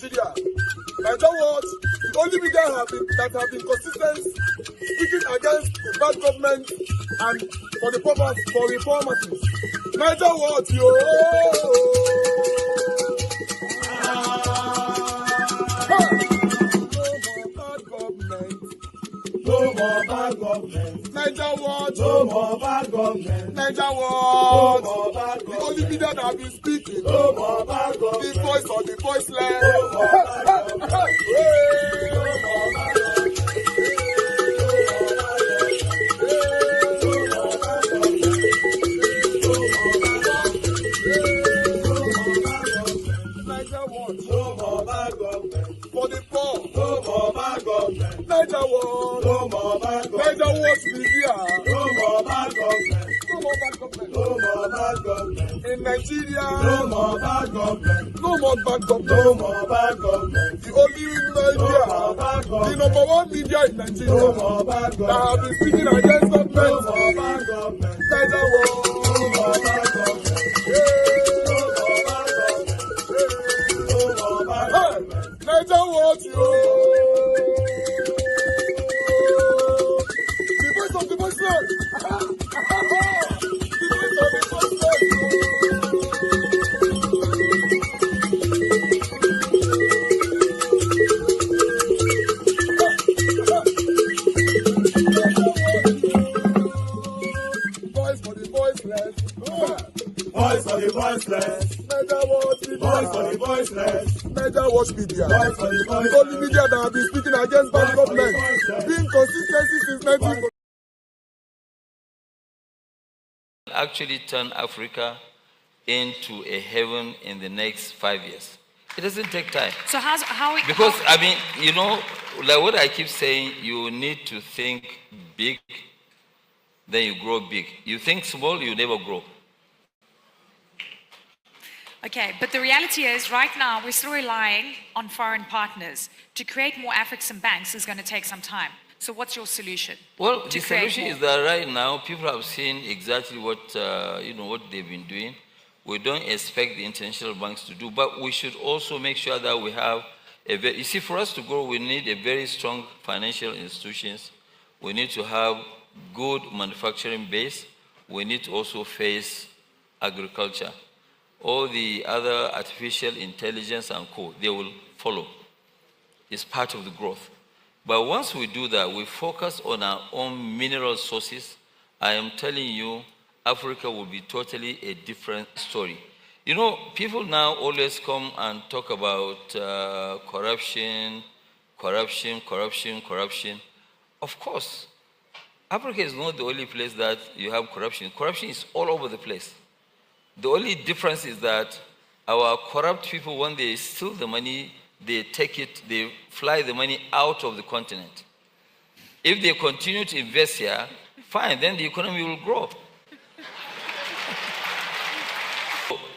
Nigeria. Nigeria Watch, the only media that have been consistent speaking against the bad government and for the purpose for reformers. Nigeria Watch, yo! No more bad government. Nigeria Watch. No more bad government. Nigeria Watch. No more bad government. The only media that have been speaking. No more bad government. The voice of the voiceless. No more bad government. No more bad government. No more bad government. For the poor. No more bad government. Nigeria Watch. No more bad government. Nigeria Watch media. No more bad government. No more bad government. No more bad government. In Nigeria. No more bad government. No more bad government. No more bad government. The only media. No more bad government. The number one media in Nigeria. No more bad government. That have been speaking against government. No more bad government. Nigeria Watch. No more bad government. Nigeria Watch, yo! The voice of the voiceless! The voice of the voiceless, Voice for the voiceless! Voice for the voiceless! Nigeria Watch media! Voice for the voiceless! Nigeria Watch media! Voice for the voiceless! The only media that have been speaking against bad government, being consistency since 1940. Actually turn Africa into a heaven in the next 5 years. It doesn't take time. So because I mean, you know, like what I keep saying, you need to think big, then you grow big. You think small, you never grow. Okay, but the reality is right now we're still relying on foreign partners. To create more African banks is going to take some time. So what's your solution? Well, the solution is that right now people have seen exactly what what they've been doing. We don't expect the international banks to do, but we should also make sure that we have a very, you see, for us to grow, we need a very strong financial institutions. We need to have good manufacturing base. We need to also face agriculture. All the other artificial intelligence and co, they will follow. It's part of the growth. But once we do that, we focus on our own mineral sources, I am telling you, Africa will be totally a different story. You know, people now always come and talk about corruption. Of course, Africa is not the only place that you have corruption. Corruption is all over the place. The only difference is that our corrupt people, when they steal the money, they take it, they fly the money out of the continent. If they continue to invest here, fine, then the economy will grow.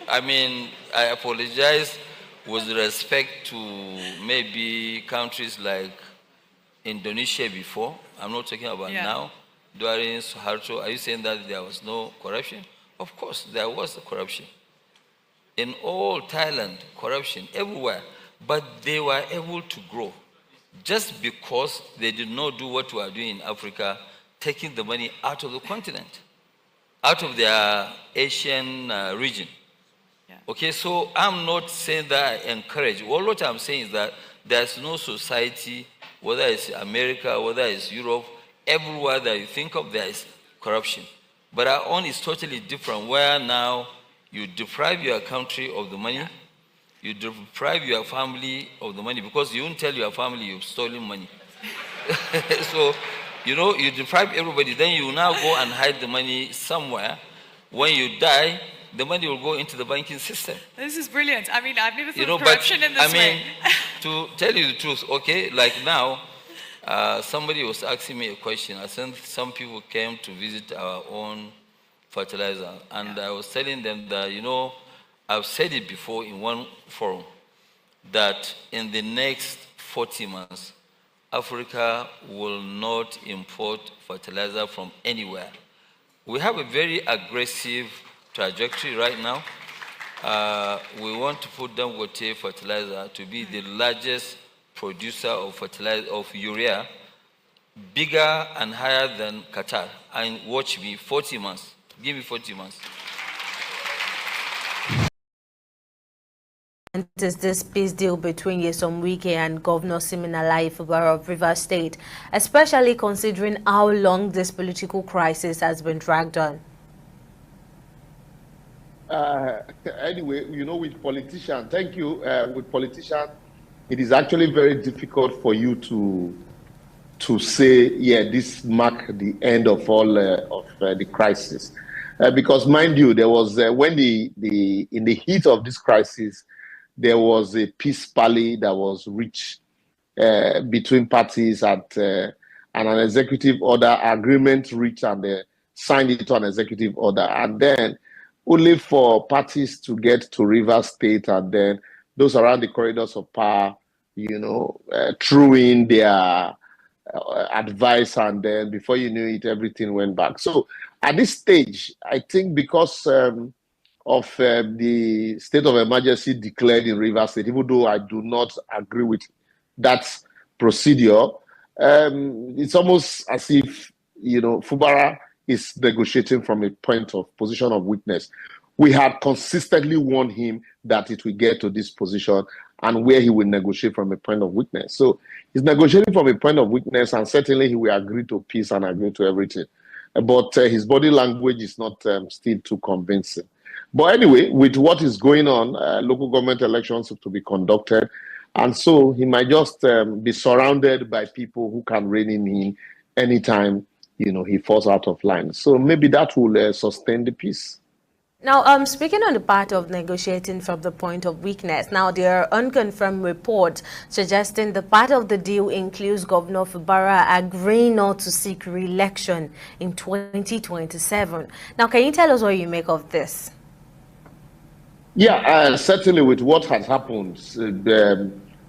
I mean, I apologize with respect to maybe countries like Indonesia before. I'm not talking about now. During Suharto, are you saying that there was no corruption? Of course, there was corruption. In all Thailand, corruption everywhere. But they were able to grow just because they did not do what we are doing in Africa, taking the money out of the continent, out of their Asian region. Okay, so I'm not saying that I encourage. All what I'm saying is that there's no society, whether it's America, whether it's Europe, everywhere that you think of, there is corruption. But our own is totally different, where now you deprive your country of the money, you deprive your family of the money, because you won't tell your family you've stolen money. So, you know, you deprive everybody, then you now go and hide the money somewhere. When you die, the money will go into the banking system. This is brilliant. I mean, I've never thought of corruption in this way. To tell you the truth, okay, like now, somebody was asking me a question. I sent some people came to visit our own fertilizer, and I was telling them that, you know, I've said it before in one forum, that in the next 40 months, Africa will not import fertilizer from anywhere. We have a very aggressive trajectory right now. we want to put Dangote fertilizer to be the largest producer of fertilizer of urea, bigger and higher than Qatar. And watch me, 40 months. Give me 40 months. Is this peace deal between Nyesom Wike and Governor Siminalayi Fubara of Rivers State, especially considering how long this political crisis has been dragged on? Anyway, you know, with politicians, thank you. With politicians, it is actually very difficult for you to say, yeah, this marked the end of all the crisis, because mind you, there was when in the heat of this crisis, there was a peace parley that was reached between parties and an executive order agreement reached, and they signed it to an executive order, and then only for parties to get to Rivers State and then those around the corridors of power, you know, threw in their advice, and then before you knew it, everything went back. So at this stage, I think because of the state of emergency declared in Rivers State, even though I do not agree with that procedure, it's almost as if, you know, Fubara is negotiating from a position of weakness. We had consistently warned him that it will get to this position and where he will negotiate from a point of weakness. So he's negotiating from a point of weakness, and certainly he will agree to peace and agree to everything. But his body language is not still too convincing. But anyway, with what is going on, local government elections have to be conducted. And so he might just be surrounded by people who can rein in him anytime, you know, he falls out of line. So maybe that will sustain the peace. Now, speaking on the part of negotiating from the point of weakness, now there are unconfirmed reports suggesting the part of the deal includes Governor Fubara agreeing not to seek re-election in 2027. Now, can you tell us what you make of this? Yeah, certainly with what has happened,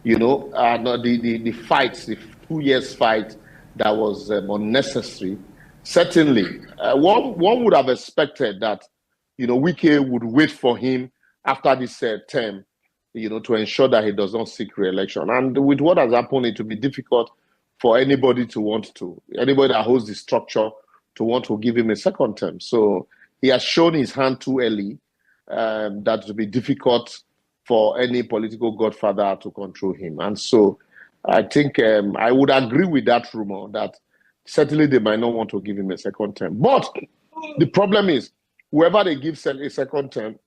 you know, the fights, the 2 years fight that was unnecessary. Certainly, one would have expected that, you know, Wike would wait for him after this term, you know, to ensure that he does not seek re-election. And with what has happened, it will be difficult for anybody that holds the structure to want to give him a second term. So he has shown his hand too early. That would be difficult for any political godfather to control him. And so I think I would agree with that rumor that certainly they might not want to give him a second term. But the problem is, whoever they give a second term,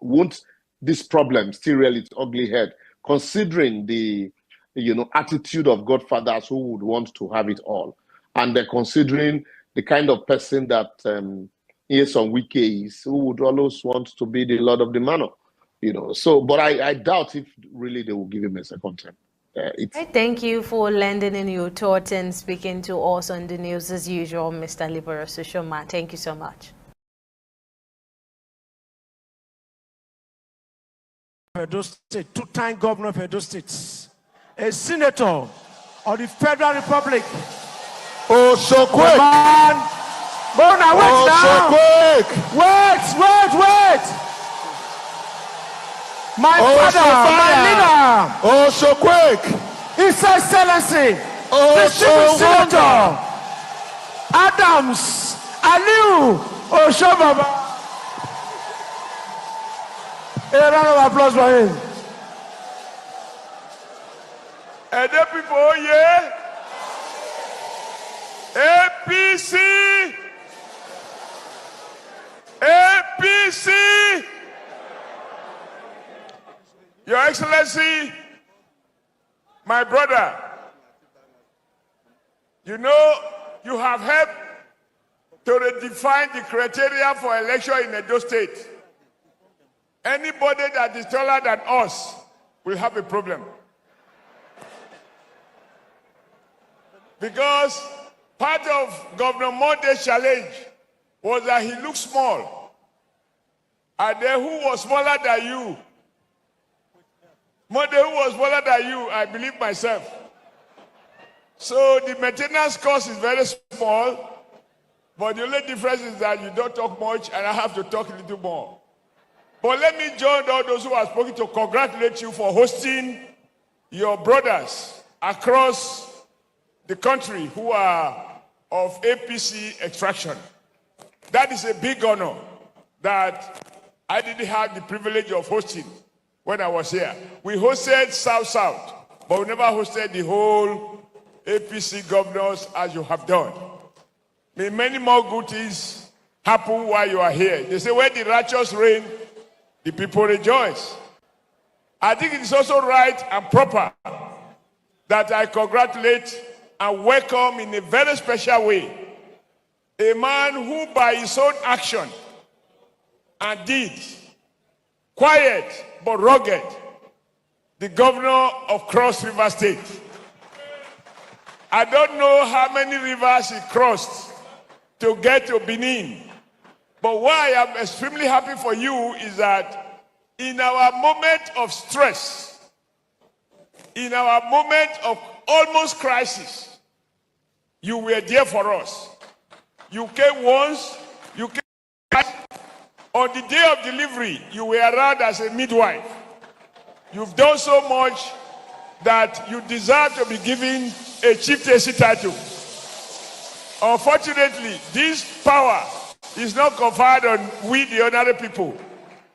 won't this problem still rear its ugly head, considering the, you know, attitude of godfathers who would want to have it all, and they're considering the kind of person that Nyesom Wike is, who would always want to be the Lord of the Manor, you know. So, but I doubt if really they will give him a second term. Thank you for lending in your thoughts and speaking to us on the news as usual, Mr. Liberace Oshiomhole. Thank you so much. Edo State, two-time governor of Edo State, a senator of the Federal Republic. Oh, so quick! Man. Go now, wait now! So quick! Wait! My father, my leader! Oh, so quick! His Excellency, Oh, Distinguished so Senator Adams Aliu Oshiomhole. A round of applause for him. Edo people, yeah? APC! APC! Your Excellency, my brother, you know, you have helped to redefine the criteria for election in Edo State. Anybody that is taller than us will have a problem. Because part of Governor Monde's challenge was that he looked small. And then who was smaller than you? Monde, who was smaller than you, I believe myself. So the maintenance cost is very small, but the only difference is that you don't talk much and I have to talk a little more. But let me join all those who have spoken to congratulate you for hosting your brothers across the country who are of APC extraction. That is a big honor that I didn't have the privilege of hosting when I was here. We hosted South-South, but we never hosted the whole APC governors as you have done. May many more good things happen while you are here. They say, when the righteous reign, the people rejoice. I think it is also right and proper that I congratulate and welcome in a very special way a man who by his own action and deeds, quiet but rugged, the governor of Cross River State. I don't know how many rivers he crossed to get to Benin. But why I am extremely happy for you is that in our moment of stress, in our moment of almost crisis, you were there for us. You came once, you came twice. On the day of delivery, you were around as a midwife. You've done so much that you deserve to be given a chieftaincy title. Unfortunately, this power is not conferred on we, the ordinary people.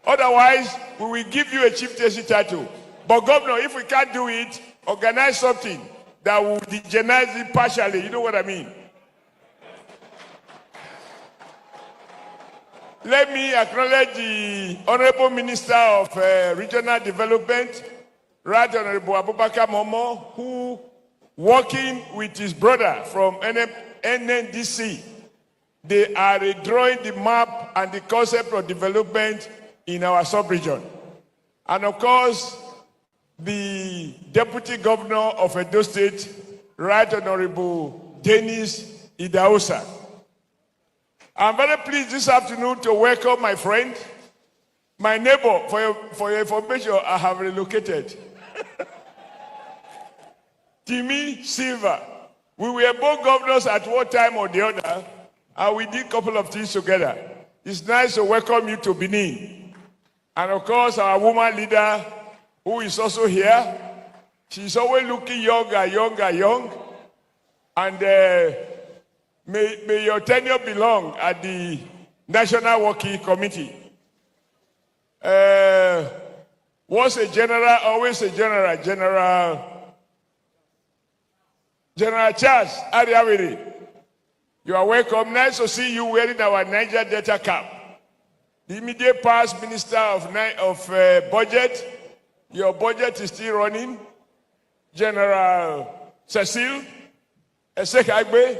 Otherwise, we will give you a chieftaincy title. But Governor, if we can't do it, organize something that will digenize it partially. You know what I mean? Let me acknowledge the Honorable Minister of Regional Development, Right Honorable Abubakar Momo, who, working with his brother from NNDC, they are drawing the map and the concept of development in our sub-region. And of course, the Deputy Governor of Edo State, Right Honorable Dennis Idahosa. I'm very pleased this afternoon to welcome my friend, my neighbor. For your information, I have relocated. Timmy Silva. We were both governors at one time or the other, and we did a couple of things together. It's nice to welcome you to Benin. And of course, our woman leader, who is also here, she's always looking younger, young. And may your tenure be long at the National Working Committee. Once a general, always a general. General Charles Ariawiri, you are welcome. Nice to see you wearing our Niger Delta cap. The immediate past Minister of Budget, your budget is still running. General Cecile Esekagbe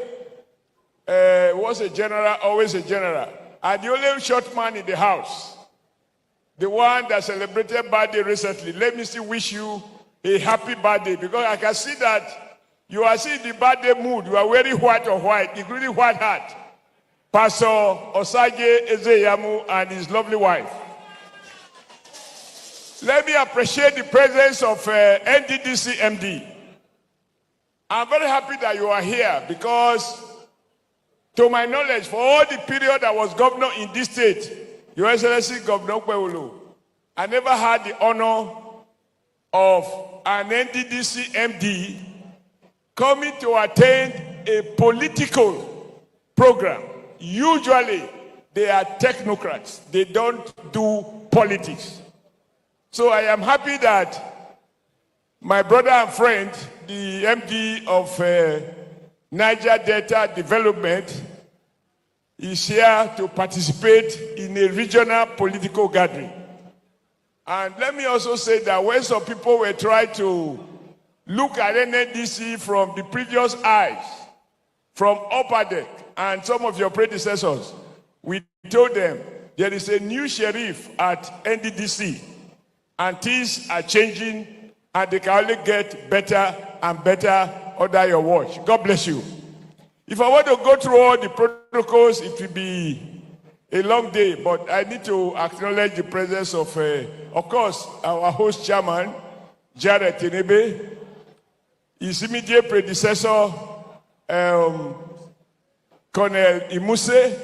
was a general, always a general. And the only short man in the house, the one that celebrated birthday recently, let me still wish you a happy birthday, because I can see that you are seeing the birthday mood. You are wearing white on white, including white hat. Pastor Osage Ezeyamu and his lovely wife. Let me appreciate the presence of NDDC MD. I'm very happy that you are here because, to my knowledge, for all the period I was governor in this state, Your Excellency Governor Kwewulu, I never had the honor of an NDDC MD coming to attend a political program. Usually, they are technocrats. They don't do politics. So I am happy that my brother and friend, the MD of Niger Delta Development, is here to participate in a regional political gathering. And let me also say that when some people were trying to look at NNDC from the previous eyes, from upper deck, and some of your predecessors, we told them there is a new sheriff at NDDC, and things are changing, and they can only get better and better under your watch. God bless you. If I want to go through all the protocols, it will be a long day, but I need to acknowledge the presence of course, our host chairman, Jared Tenebe, his immediate predecessor, Colonel Imuse,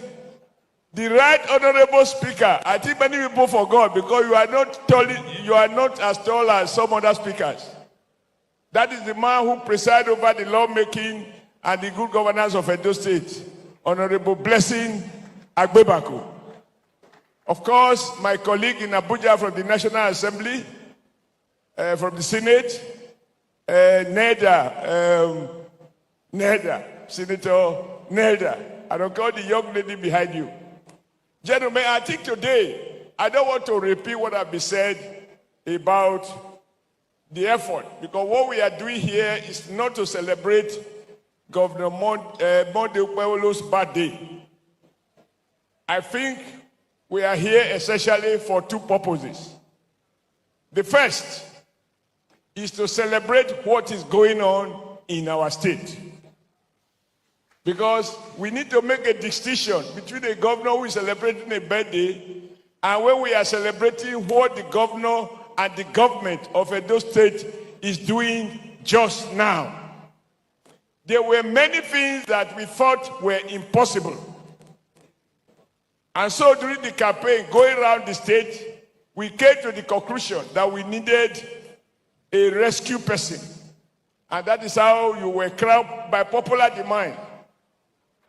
The Right Honorable Speaker, I think many people forgot because you are not as tall as some other speakers. That is the man who presides over the lawmaking and the good governance of Edo State, Honorable Blessing Agbebako. Of course, my colleague in Abuja from the National Assembly, from the Senate, Senator Nelda. I don't call the young lady behind you. Gentlemen, I think today, I don't want to repeat what has been said about the effort, because what we are doing here is not to celebrate Governor Monde Okpebholo's birthday. I think we are here essentially for two purposes. The first is to celebrate what is going on in our state. Because we need to make a distinction between a governor who is celebrating a birthday and when we are celebrating what the governor and the government of Edo State is doing just now. There were many things that we thought were impossible. And so during the campaign, going around the state, we came to the conclusion that we needed a rescue person. And that is how you were crowned by popular demand,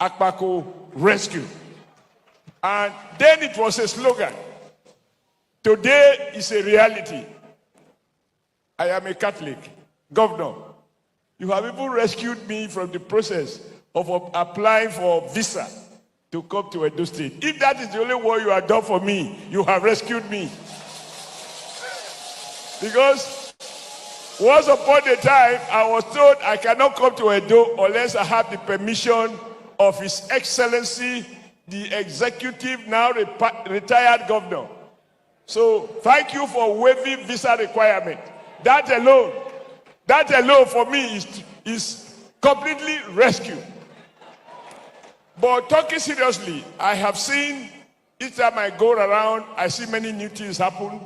Akpako Rescue. And then it was a slogan. Today is a reality. I am a Catholic governor. You have even rescued me from the process of applying for visa to come to Edo State. If that is the only work you have done for me, you have rescued me. Because once upon a time, I was told I cannot come to Edo unless I have the permission of His Excellency, the executive, now retired governor. So thank you for waiving visa requirement. That alone for me is completely rescue. But talking seriously, I have seen, each time I go around, I see many new things happen.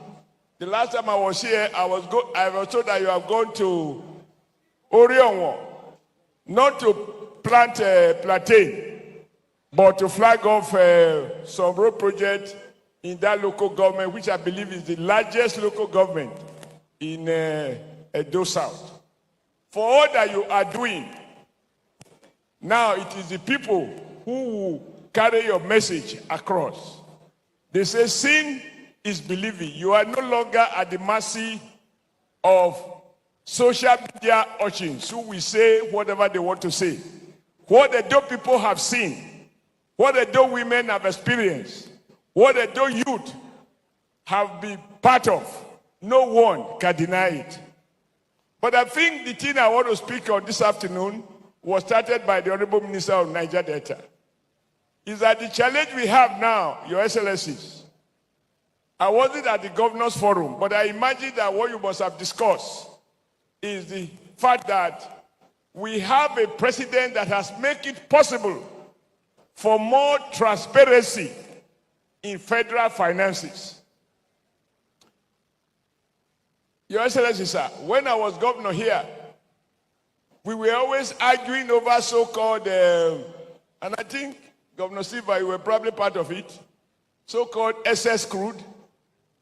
The last time I was here, I was told that you have gone to Oshiomhole, not to plant plantain, but to flag off some road project in that local government, which I believe is the largest local government in Edo South. For all that you are doing, now it is the people who will carry your message across. They say sin is believing. You are no longer at the mercy of social media urchins who will say whatever they want to say. What the Edo people have seen, what the Edo women have experienced, what the Edo youth have been part of, no one can deny it. But I think the thing I want to speak on this afternoon was started by the Honorable Minister of Niger Delta. Is that the challenge we have now, Your Excellencies, I wasn't at the Governor's Forum, but I imagine that what you must have discussed is the fact that we have a president that has made it possible for more transparency in federal finances. Your Excellency, sir, when I was governor here, we were always arguing over so-called, and I think, Governor Silva, you were probably part of it, so-called excess crude.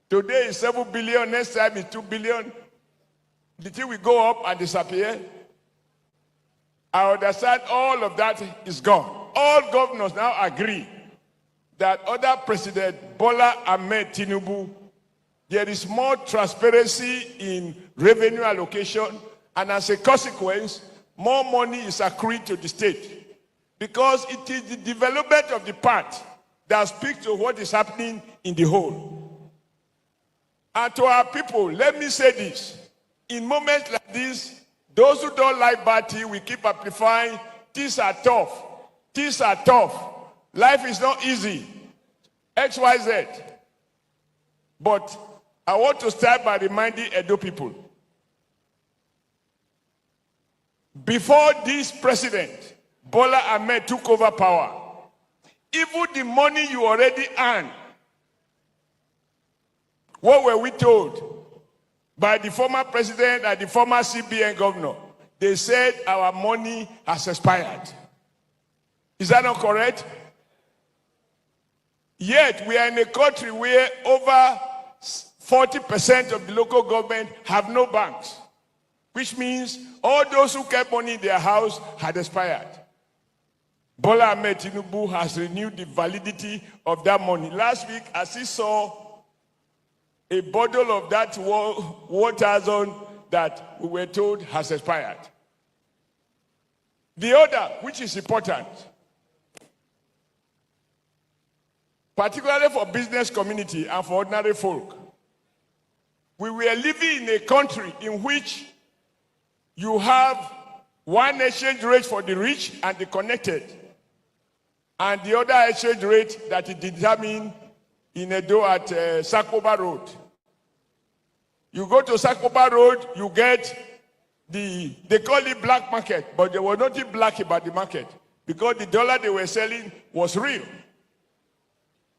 Today is 7 billion, next time is 2 billion. The thing will go up and disappear. I understand all of that is gone. All governors now agree that under President Bola Ahmed Tinubu, there is more transparency in revenue allocation, and as a consequence, more money is accrued to the state. Because it is the development of the part that speaks to what is happening in the whole. And to our people, let me say this. In moments like this, those who don't like Bati, we keep amplifying, things are tough. Things are tough. Life is not easy. XYZ. But I want to start by reminding Edo people. Before this president, Bola Ahmed took over power, even the money you already earned, what were we told by the former president and the former CBN governor? They said our money has expired. Is that not correct? Yet we are in a country where over 40% of the local government have no banks, which means all those who kept money in their house had expired. Bola Ahmed Tinubu has renewed the validity of that money. Last week, as he saw a bottle of that water zone that we were told has expired. The other, which is important, particularly for business community and for ordinary folk, we were living in a country in which you have one exchange rate for the rich and the connected, and the other exchange rate that is determined in Edo at Sakoba Road. You go to Sakoba Road, you get they call it black market, but there was nothing black about the market because the dollar they were selling was real.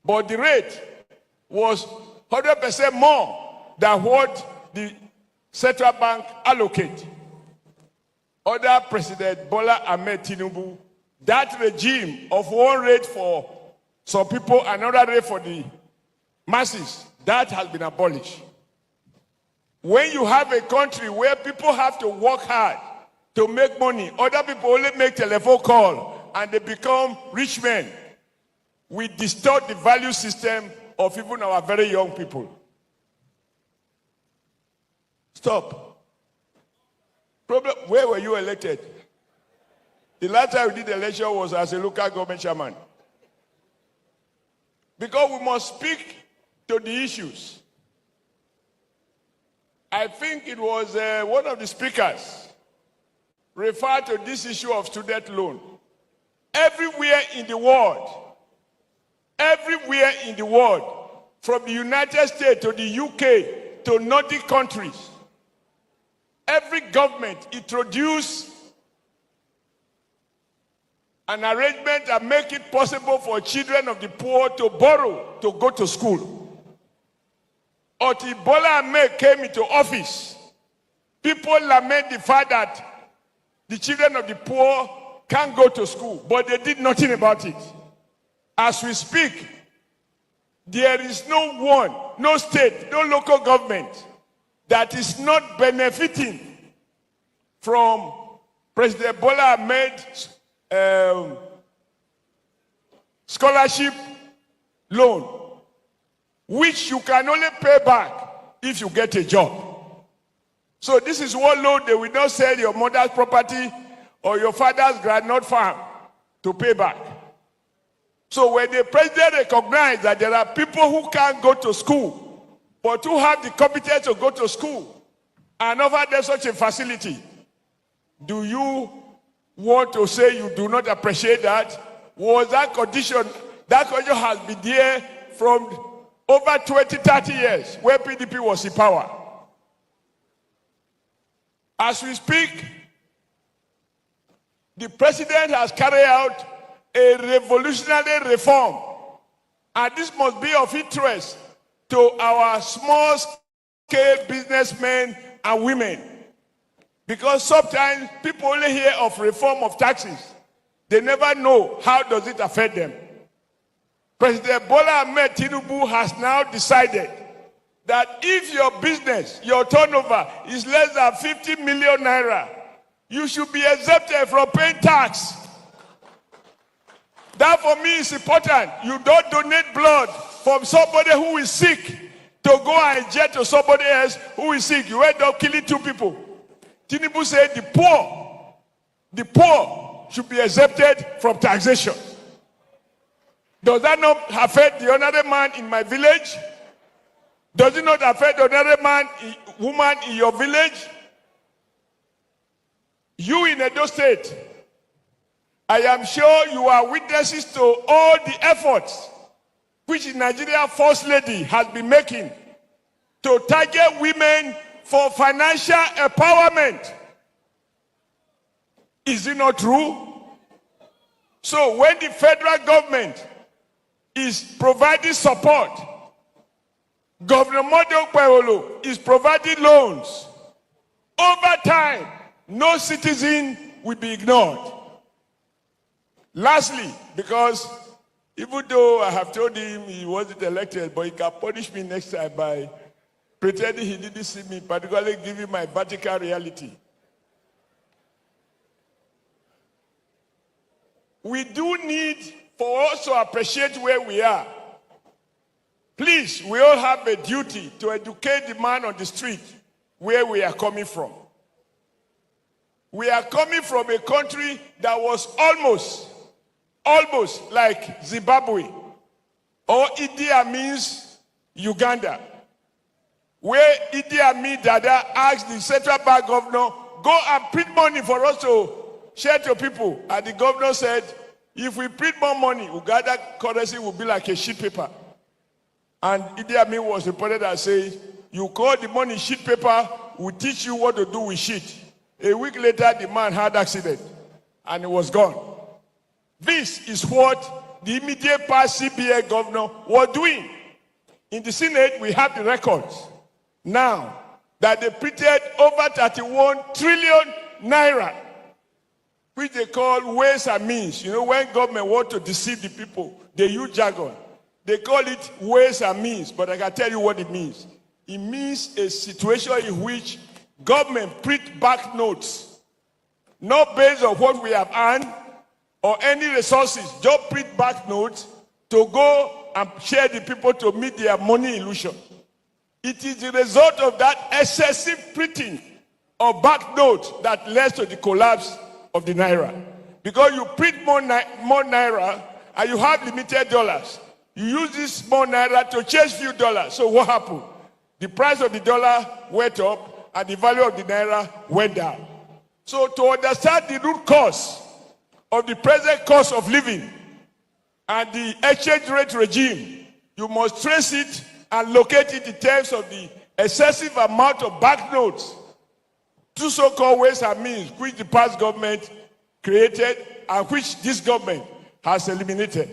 But the rate was 100% more than what the central bank allocate. Under President Bola Ahmed Tinubu, that regime of one rate for some people, another rate for the masses, that has been abolished. When you have a country where people have to work hard to make money, other people only make telephone call and they become rich men, we distort the value system of even our very young people. Stop. Problem, where were you elected? The last time we did the election was as a local government chairman. Because we must speak to the issues. I think it was one of the speakers referred to this issue of student loan. Everywhere in the world, from the United States to the UK to Nordic countries, every government introduced an arrangement that make it possible for children of the poor to borrow to go to school. Until Bola Ahmed came into office, people lament the fact that the children of the poor can't go to school, but they did nothing about it. As we speak, there is no state, no local government that is not benefiting from President Bola Ahmed's scholarship loan, which you can only pay back if you get a job. So this is one loan. They will not sell your mother's property or your father's groundnut farm to pay back. So when the president recognizes that there are people who can't go to school, but who have the competence to go to school and offer them such a facility, do you want to say you do not appreciate that? Was that condition has been there from over 20, 30 years where PDP was in power. As we speak, the president has carried out a revolutionary reform, and this must be of interest to our small-scale businessmen and women, because sometimes people only hear of reform of taxes. They never know how does it affect them. President Bola Ahmed Tinubu has now decided that if your business, your turnover is less than 50 million naira, you should be exempted from paying tax. That for me is important. You don't donate blood from somebody who is sick to go and inject to somebody else who is sick. You end up killing two people. Tinubu said the poor should be exempted from taxation. Does that not affect the other man in my village? Does it not affect the other woman in your village? You in Edo State, I am sure you are witnesses to all the efforts which the Nigeria First Lady has been making to target women for financial empowerment. Is it not true? So when the federal government is providing support, Governor Mondo Paolo is providing loans, over time, no citizen will be ignored. Lastly, because Even though I have told him he wasn't elected, but he can punish me next time by pretending he didn't see me, particularly giving my vertical reality. We do need for us to appreciate where we are. Please, we all have a duty to educate the man on the street where we are coming from. We are coming from a country that was almost like Zimbabwe or Idi Amin's Uganda, where Idi Amin Dada asked the central bank governor, go and print money for us to share to people. And the governor said, if we print more money, Uganda currency will be like a sheet paper. And Idi Amin was reported as saying, you call the money sheet paper, we'll teach you what to do with sheet. A week later, the man had an accident and he was gone. This is what the immediate past CBA governor was doing. In the Senate, we have the records. Now that they printed over 31 trillion naira, which they call ways and means. You know, when government want to deceive the people, they use jargon. They call it ways and means, but I can tell you what it means. It means a situation in which government print back notes, not based on what we have earned or any resources, just print back notes to go and share the people to meet their money illusion. It is the result of that excessive printing of back notes that led to the collapse of the naira. Because you print more naira and you have limited dollars. You use this more naira to chase few dollars. So what happened? The price of the dollar went up and the value of the naira went down. So to understand the root cause of the present cost of living and the exchange rate regime, you must trace it and locate it in terms of the excessive amount of banknotes, two so-called ways and means, which the past government created and which this government has eliminated.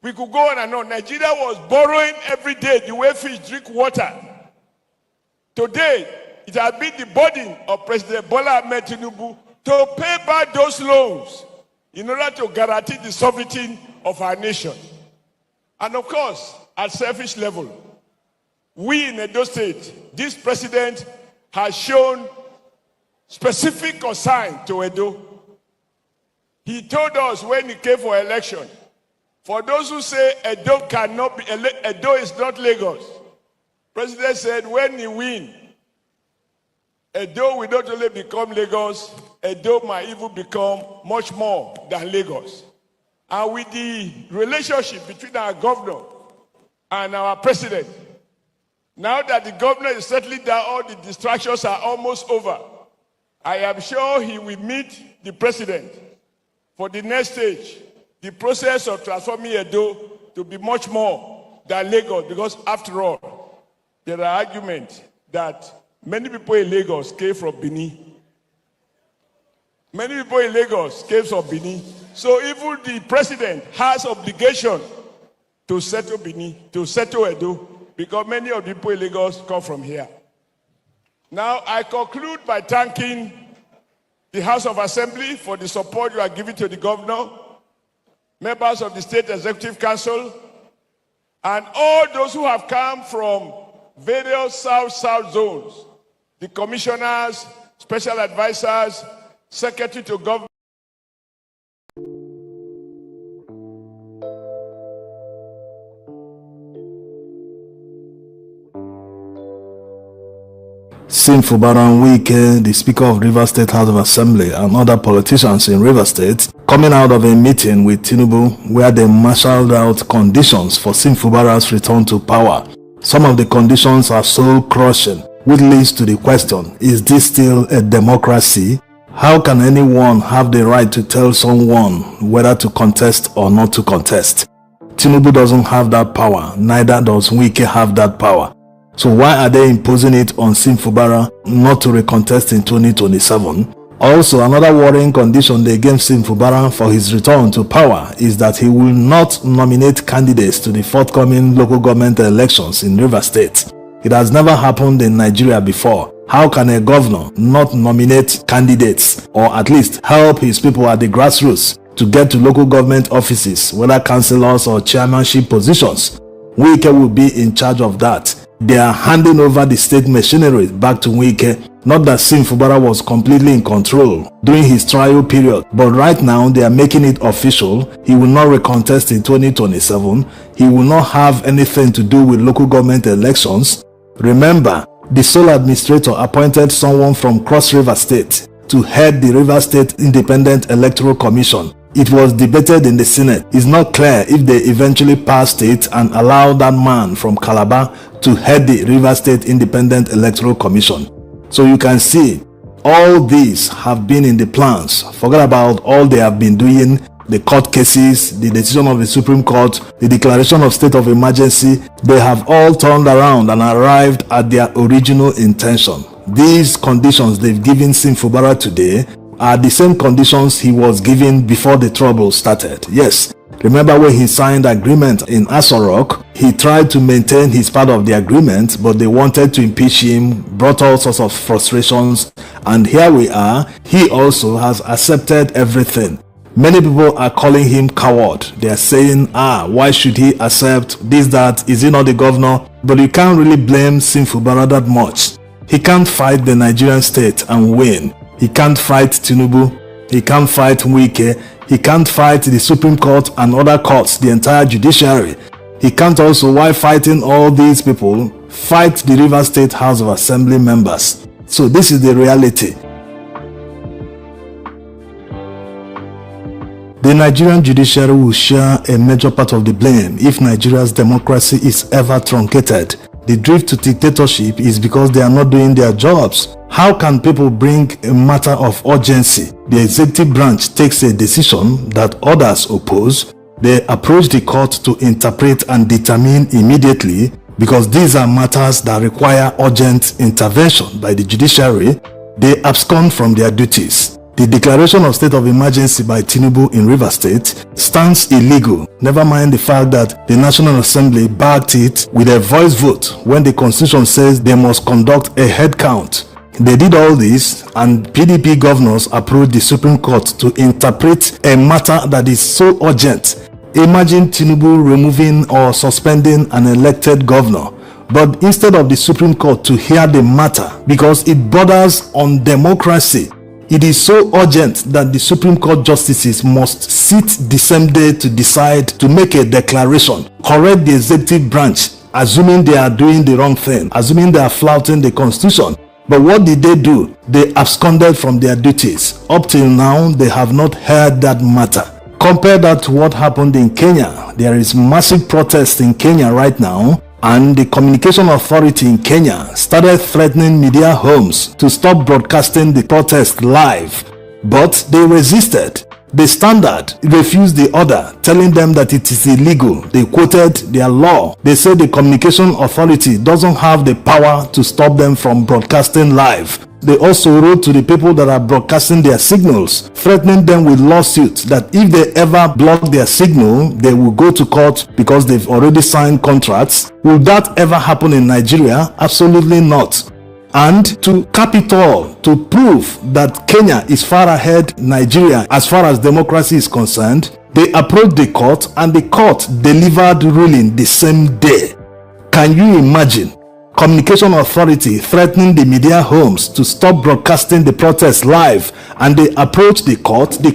We could go on and on. Nigeria was borrowing every day the way fish drink water. Today, it has been the burden of President Bola Ahmed Tinubu to pay back those loans in order to guarantee the sovereignty of our nation. And of course, at selfish level, we in Edo State, this president has shown specific concern to Edo. He told us when he came for election, for those who say Edo cannot be, Edo is not Lagos. President said when he win, Edo will not only become Lagos, Edo might even become much more than Lagos. And with the relationship between our governor and our president, now that the governor is settling down, all the distractions are almost over. I am sure he will meet the president for the next stage, the process of transforming Edo to be much more than Lagos, because after all, there are arguments that many people in Lagos came from Benin. Many people in Lagos came from Benin. So even the president has obligation to settle Benin, to settle Edo, because many of the people in Lagos come from here. Now, I conclude by thanking the House of Assembly for the support you are giving to the governor, members of the State Executive Council, and all those who have come from various South-South zones, the commissioners, special advisors, secretary to government. Sim Fubaran Wike, the Speaker of Rivers State House of Assembly, and other politicians in Rivers State, coming out of a meeting with Tinubu where they marshaled out conditions for Sim Fubaran's return to power. Some of the conditions are soul-crushing, which leads to the question, is this still a democracy? How can anyone have the right to tell someone whether to contest or not to contest? Tinubu doesn't have that power, neither does Wike have that power. So why are they imposing it on Sim Fubaran not to recontest in 2027? Also, another worrying condition they gave Sim Fubaran for his return to power is that he will not nominate candidates to the forthcoming local government elections in Rivers State. It has never happened in Nigeria before. How can a governor not nominate candidates or at least help his people at the grassroots to get to local government offices, whether councillors or chairmanship positions. Wike will be in charge of that. They are handing over the state machinery back to Wike. Not that Sim Fubara was completely in control during his trial period, but right now they are making it official. He will not recontest in 2027. He will not have anything to do with local government elections. Remember, the sole administrator appointed someone from Cross River State to head the River State Independent Electoral Commission. It was debated in the Senate. It's not clear if they eventually passed it and allowed that man from Calabar to head the River State Independent Electoral Commission. So you can see all these have been in the plans. Forget about all they have been doing, the court cases, the decision of the Supreme Court, the declaration of state of emergency. They have all turned around and arrived at their original intention. These conditions they've given Sim Fubara today are the same conditions he was given before the trouble started. Yes, remember when he signed agreement in Aso Rock, he tried to maintain his part of the agreement, but they wanted to impeach him, brought all sorts of frustrations, and here we are. He also has accepted everything. Many people are calling him coward. They are saying, why should he accept this, that? Is he not the governor? But you can't really blame Sim Fubara that much. He can't fight the Nigerian state and win. He can't fight Tinubu. He can't fight Wike. He can't fight the Supreme Court and other courts, the entire judiciary. He can't also, while fighting all these people, fight the River State House of Assembly members. So this is the reality. The Nigerian judiciary will share a major part of the blame if Nigeria's democracy is ever truncated. The drift to dictatorship is because they are not doing their jobs. How can people bring a matter of urgency? The executive branch takes a decision that others oppose. They approach the court to interpret and determine immediately, because these are matters that require urgent intervention by the judiciary. They abscond from their duties. The declaration of state of emergency by Tinubu in Rivers State stands illegal. Never mind the fact that the National Assembly backed it with a voice vote when the Constitution says they must conduct a head count. They did all this, and PDP governors approached the Supreme Court to interpret a matter that is so urgent. Imagine Tinubu removing or suspending an elected governor. But instead of the Supreme Court to hear the matter, because it borders on democracy, it is so urgent that the Supreme Court justices must sit the same day to decide to make a declaration, correct the executive branch, assuming they are doing the wrong thing, assuming they are flouting the Constitution. But what did they do? They absconded from their duties. Up till now, they have not heard that matter. Compare that to what happened in Kenya. There is massive protest in Kenya right now, and the Communication Authority in Kenya started threatening media homes to stop broadcasting the protest live. But they resisted. The Standard refused the order, telling them that it is illegal. They quoted their law. They said the Communication Authority doesn't have the power to stop them from broadcasting live. They also wrote to the people that are broadcasting their signals, threatening them with lawsuits that if they ever block their signal, they will go to court because they've already signed contracts. Will that ever happen in Nigeria? Absolutely not. And to cap it all, to prove that Kenya is far ahead Nigeria as far as democracy is concerned, they approached the court and the court delivered ruling the same day. Can you imagine? Communication Authority threatening the media homes to stop broadcasting the protest live, and they approached the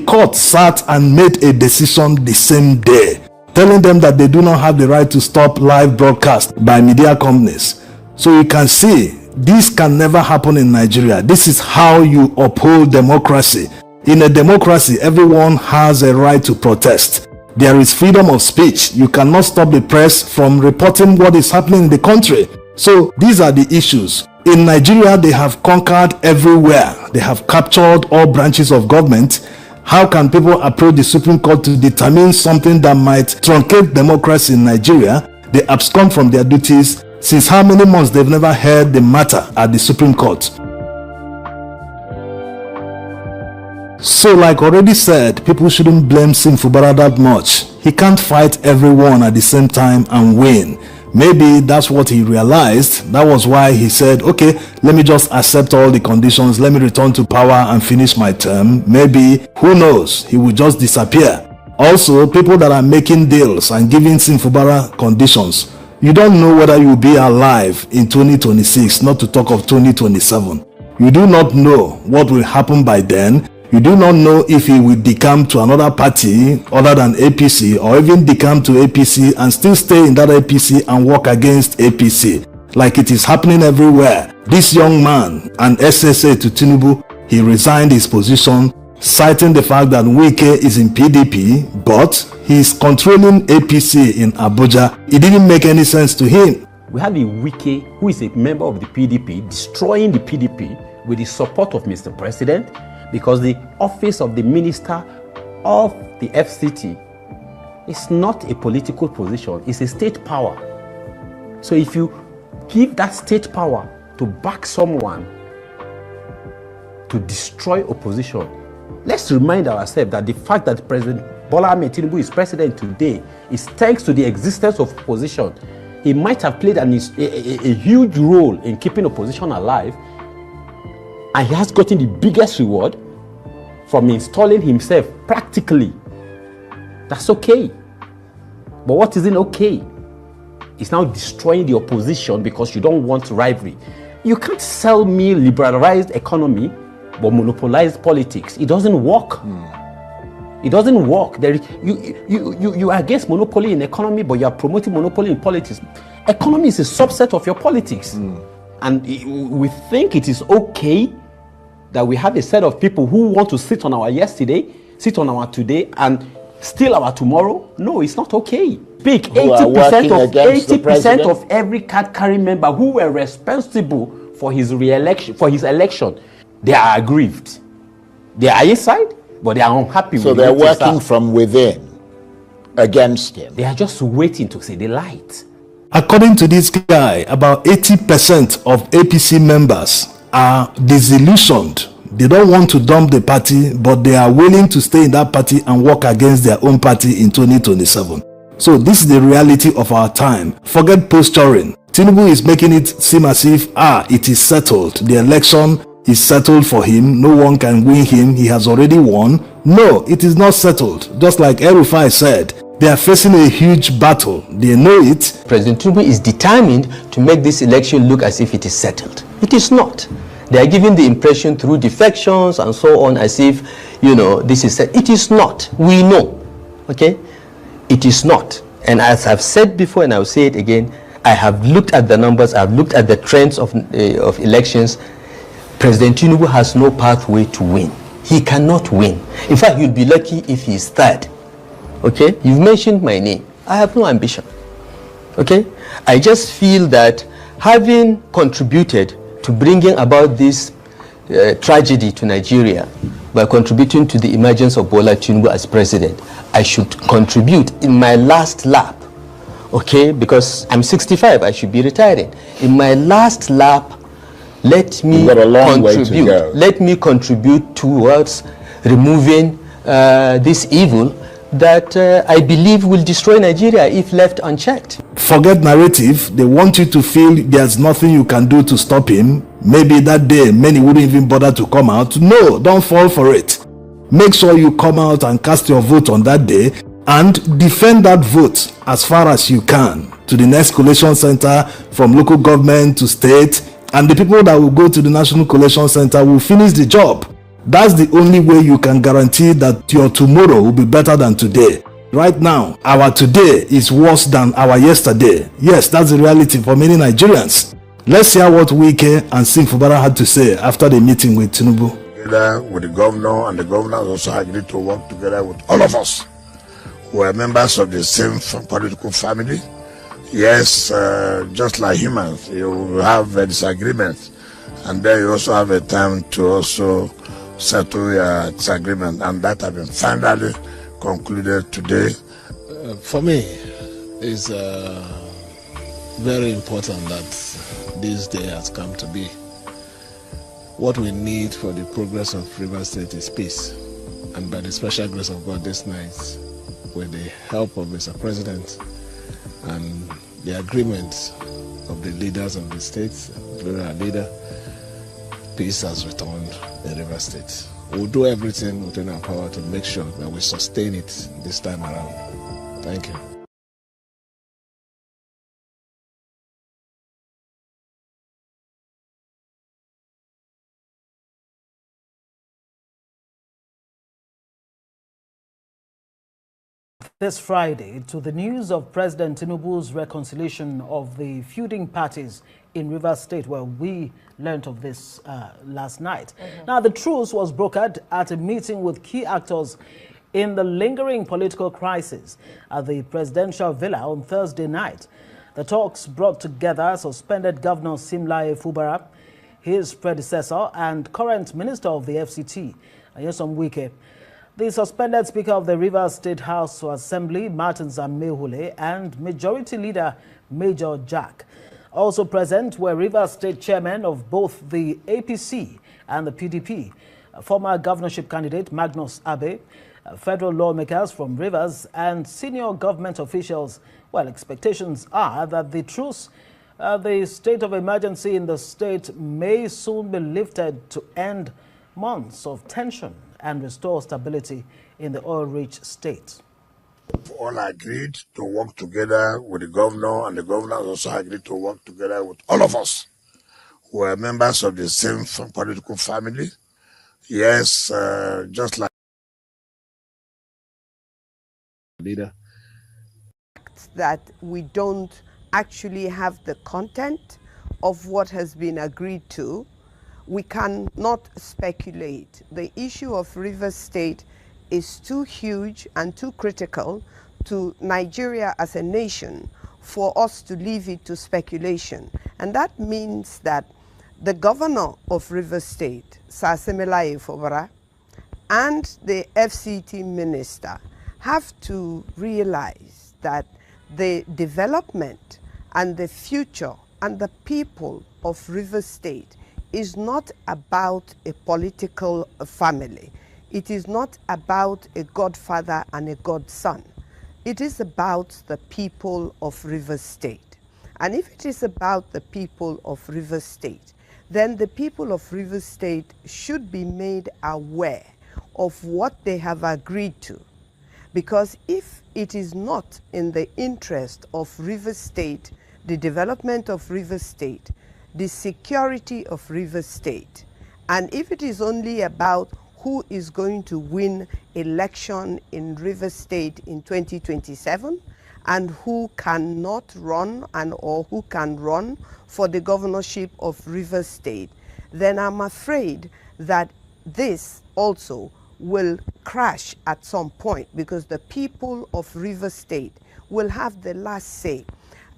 court sat and made a decision the same day, telling them that they do not have the right to stop live broadcast by media companies. So you can see, this can never happen in Nigeria. This is how you uphold democracy. In a democracy, everyone has a right to protest. There is freedom of speech. You cannot stop the press from reporting what is happening in the country. So these are the issues. In Nigeria, they have conquered everywhere. They have captured all branches of government. How can people approach the Supreme Court to determine something that might truncate democracy in Nigeria? They abscond from their duties. Since how many months they've never heard the matter at the Supreme Court? So like already said, people shouldn't blame Sim Fubara that much. He can't fight everyone at the same time and win. Maybe that's what he realized. That was why he said, okay, let me just accept all the conditions. Let me return to power and finish my term. Maybe, who knows, he will just disappear. Also, people that are making deals and giving Simfubara conditions, you don't know whether you'll be alive in 2026, not to talk of 2027. You do not know what will happen by then. You do not know if he will decamp to another party other than APC, or even decamp to APC and still stay in that APC and work against APC, like it is happening everywhere. This young man, an SSA to Tinubu, he resigned his position, citing the fact that Wike is in PDP, but he is controlling APC in Abuja. It didn't make any sense to him. We have a Wike who is a member of the PDP, destroying the PDP with the support of Mr. President, because the office of the Minister of the FCT is not a political position, it's a state power. So if you give that state power to back someone to destroy opposition, let's remind ourselves that the fact that President Bola Ahmed Tinubu is president today is thanks to the existence of opposition. He might have played a huge role in keeping opposition alive, and he has gotten the biggest reward from installing himself practically. That's okay. But what isn't okay is now destroying the opposition because you don't want rivalry. You can't sell me liberalized economy but monopolize politics. It doesn't work. It doesn't work. You are against monopoly in economy, but you are promoting monopoly in politics. Economy is a subset of your politics. And we think it is okay that we have a set of people who want to sit on our yesterday, sit on our today, and steal our tomorrow. No, it's not okay. Pick 80% of every card-carrying member who were responsible for his re-election, for his election. They are aggrieved. They are inside, but they are unhappy. So they're working from within against him. They are just waiting to see the light. According to this guy, about 80% of APC members are disillusioned. They don't want to dump the party, but they are willing to stay in that party and work against their own party in 2027. So this is the reality of our time. Forget posturing. Tinubu is making it seem as if, it is settled. The election is settled for him. No one can win him. He has already won. No, it is not settled. Just like El-Rufai said, they are facing a huge battle. They know it. President Tinubu is determined to make this election look as if it is settled. It is not. They are giving the impression through defections and so on as if, this is set. It is not. We know. Okay? It is not. And as I've said before, and I'll say it again, I have looked at the numbers, I've looked at the trends of elections. President Tinubu has no pathway to win. He cannot win. In fact, you'll be lucky if he is third. Okay? You've mentioned my name. I have no ambition. Okay? I just feel that having contributed to bringing about this tragedy to Nigeria by contributing to the emergence of Bola Tinubu as president, I should contribute in my last lap. Okay? Because I'm 65, I should be retiring. In my last lap, let me contribute. Let me contribute towards removing this evil that I believe will destroy Nigeria if left unchecked. Forget narrative. They want you to feel there's nothing you can do to stop him. Maybe that day many wouldn't even bother to come out. No, don't fall for it. Make sure you come out and cast your vote on that day and defend that vote as far as you can to the next collation center, from local government to state, and the people that will go to the National Collation Center will finish the job. That's the only way you can guarantee that your tomorrow will be better than today. Right now, our today is worse than our yesterday. Yes, that's the reality for many Nigerians. Let's hear what Wike and Simfubara had to say after the meeting with Tinubu. Together with the governor, and the governor also agreed to work together with all of us who are members of the same political family. Yes, just like humans, you have disagreements, and then you also have a time to also settle your disagreement, and that has been finally concluded today. For me, it's very important that this day has come to be. What we need for the progress of Rivers State is peace, and by the special grace of God this night, with the help of Mr. President and the agreement of the leaders of the states, including our leader, peace has returned in River State. We'll do everything within our power to make sure that we sustain it this time around. Thank you. This Friday, to the news of President Tinubu's reconciliation of the feuding parties in Rivers State, where we learned of this last night. Now, the truce was brokered at a meeting with key actors in the lingering political crisis at the presidential villa on Thursday night. The talks brought together suspended Governor Simlaye Fubara, his predecessor, and current Minister of the FCT, Oshiomhole. The suspended Speaker of the Rivers State House Assembly, Martin Oshiomhole, and Majority Leader Major Jack. Also present were Rivers State Chairman of both the APC and the PDP, former governorship candidate Magnus Abe, federal lawmakers from Rivers, and senior government officials. Well, expectations are that the truce, the state of emergency in the state may soon be lifted to end months of tension and restore stability in the oil-rich state. All agreed to work together with the governor, and the governor also agreed to work together with all of us who are members of the same political family. Yes, just like leader. That we don't actually have the content of what has been agreed to. We cannot speculate. The issue of Rivers State is too huge and too critical to Nigeria as a nation for us to leave it to speculation. And that means that the governor of Rivers State, Sir Simlaye Fubara, and the FCT minister have to realize that the development and the future and the people of Rivers State is not about a political family. It is not about a godfather and a godson. It is about the people of Rivers State. And if it is about the people of Rivers State, then the people of Rivers State should be made aware of what they have agreed to. Because if it is not in the interest of Rivers State, the development of Rivers State, the security of Rivers State, and if it is only about who is going to win election in Rivers State in 2027 and who cannot run or who can run for the governorship of Rivers State, then I'm afraid that this also will crash at some point, because the people of Rivers State will have the last say.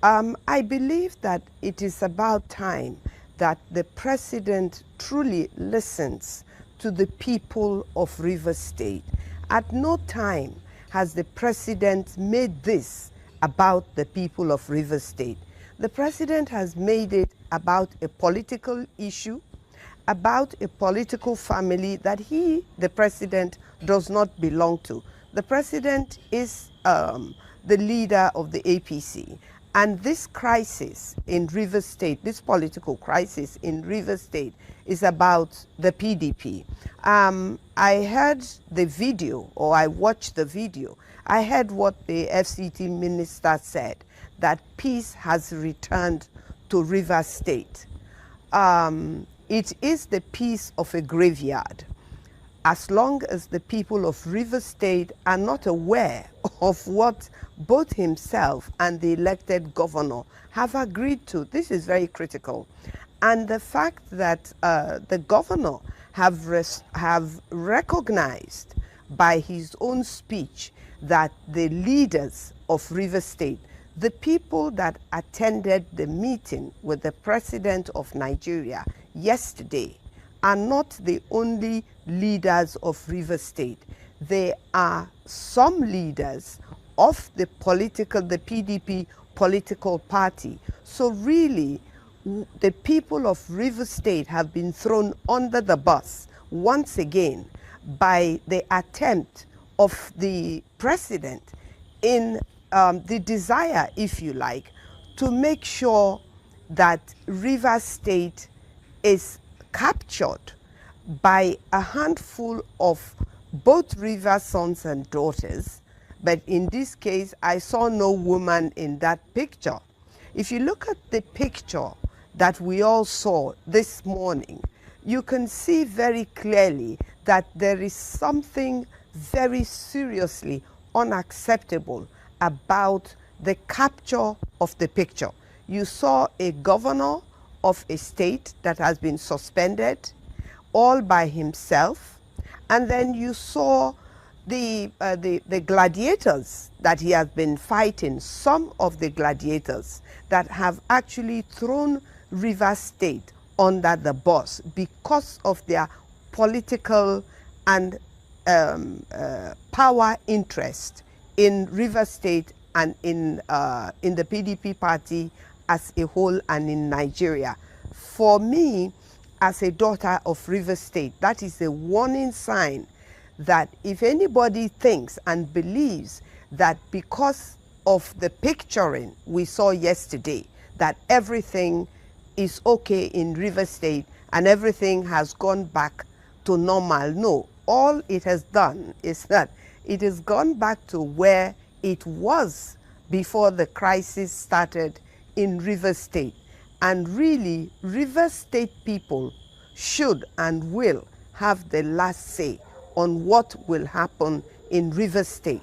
I believe that it is about time that the president truly listens to the people of Rivers State. At no time has the president made this about the people of Rivers State. The president has made it about a political issue, about a political family that he, the president, does not belong to. The president is the leader of the APC. And this crisis in Rivers State, this political crisis in Rivers State, is about the PDP. I heard the video, or I watched the video. I heard what the FCT minister said, that peace has returned to Rivers State. It is the peace of a graveyard. As long as the people of Rivers State are not aware of what both himself and the elected governor have agreed to, this is very critical. And the fact that the governor have recognized by his own speech that the leaders of Rivers State, the people that attended the meeting with the president of Nigeria yesterday, are not the only leaders of Rivers State. There are some leaders of the PDP political party. So really, the people of Rivers State have been thrown under the bus once again by the attempt of the president in the desire, if you like, to make sure that Rivers State is captured by a handful of both Rivers sons and daughters, but in this case, I saw no woman in that picture. If you look at the picture that we all saw this morning, you can see very clearly that there is something very seriously unacceptable about the capture of the picture. You saw a governor of a state that has been suspended all by himself, and then you saw the gladiators that he has been fighting, some of the gladiators that have actually thrown Rivers State under the bus because of their political and power interest in Rivers State and in the PDP party as a whole and in Nigeria. For me, as a daughter of Rivers State, that is a warning sign that if anybody thinks and believes that because of the picturing we saw yesterday, that everything is okay in Rivers State and everything has gone back to normal. No, all it has done is that it has gone back to where it was before the crisis started in Rivers State. And really, Rivers State people should and will have the last say on what will happen in Rivers State.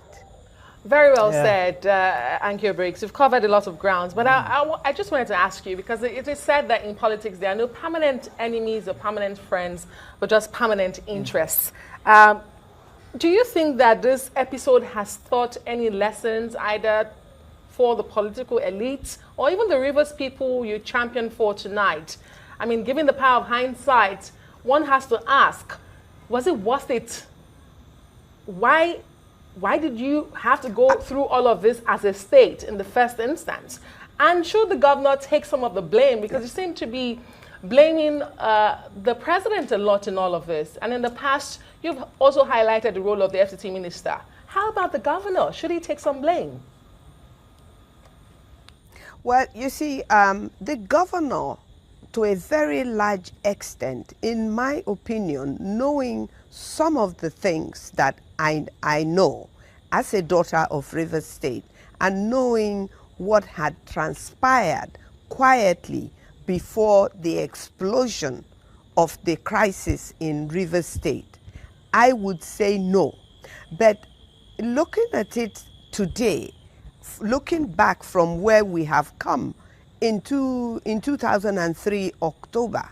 Very well said, Ankyo Briggs. You've covered a lot of grounds, but I just wanted to ask you, because it is said that in politics there are no permanent enemies or permanent friends, but just permanent interests. Do you think that this episode has taught any lessons either for the political elites or even the Rivers people you champion for tonight? I mean, given the power of hindsight, one has to ask, was it worth it? Why did you have to go through all of this as a state in the first instance? And should the governor take some of the blame? Because you seem to be blaming the president a lot in all of this. And in the past, you've also highlighted the role of the FCT minister. How about the governor? Should he take some blame? Well, you see, the governor, to a very large extent, in my opinion, knowing some of the things that I know as a daughter of Rivers State, and knowing what had transpired quietly before the explosion of the crisis in Rivers State, I would say no. But looking at it today, looking back from where we have come in 2003 October,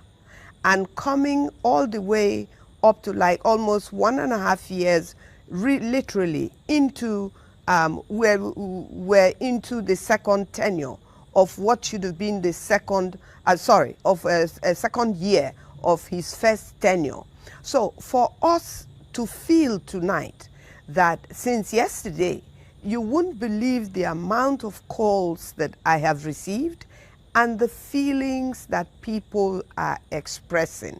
and coming all the way up to like almost 1.5 years, literally into we're into the second tenure of what should have been the second, a second year of his first tenure. So for us to feel tonight that since yesterday, you wouldn't believe the amount of calls that I have received and the feelings that people are expressing.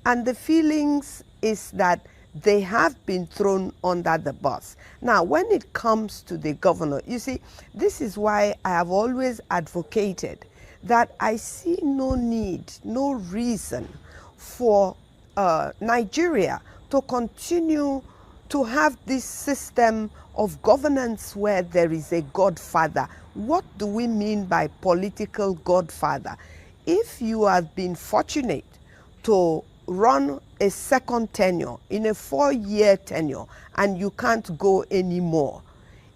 And the feelings is that they have been thrown under the bus. Now, when it comes to the governor, you see, this is why I have always advocated that I see no need, no reason for Nigeria to continue to have this system of governance where there is a godfather. What do we mean by political godfather? If you have been fortunate to run a second tenure in a 4-year tenure and you can't go anymore,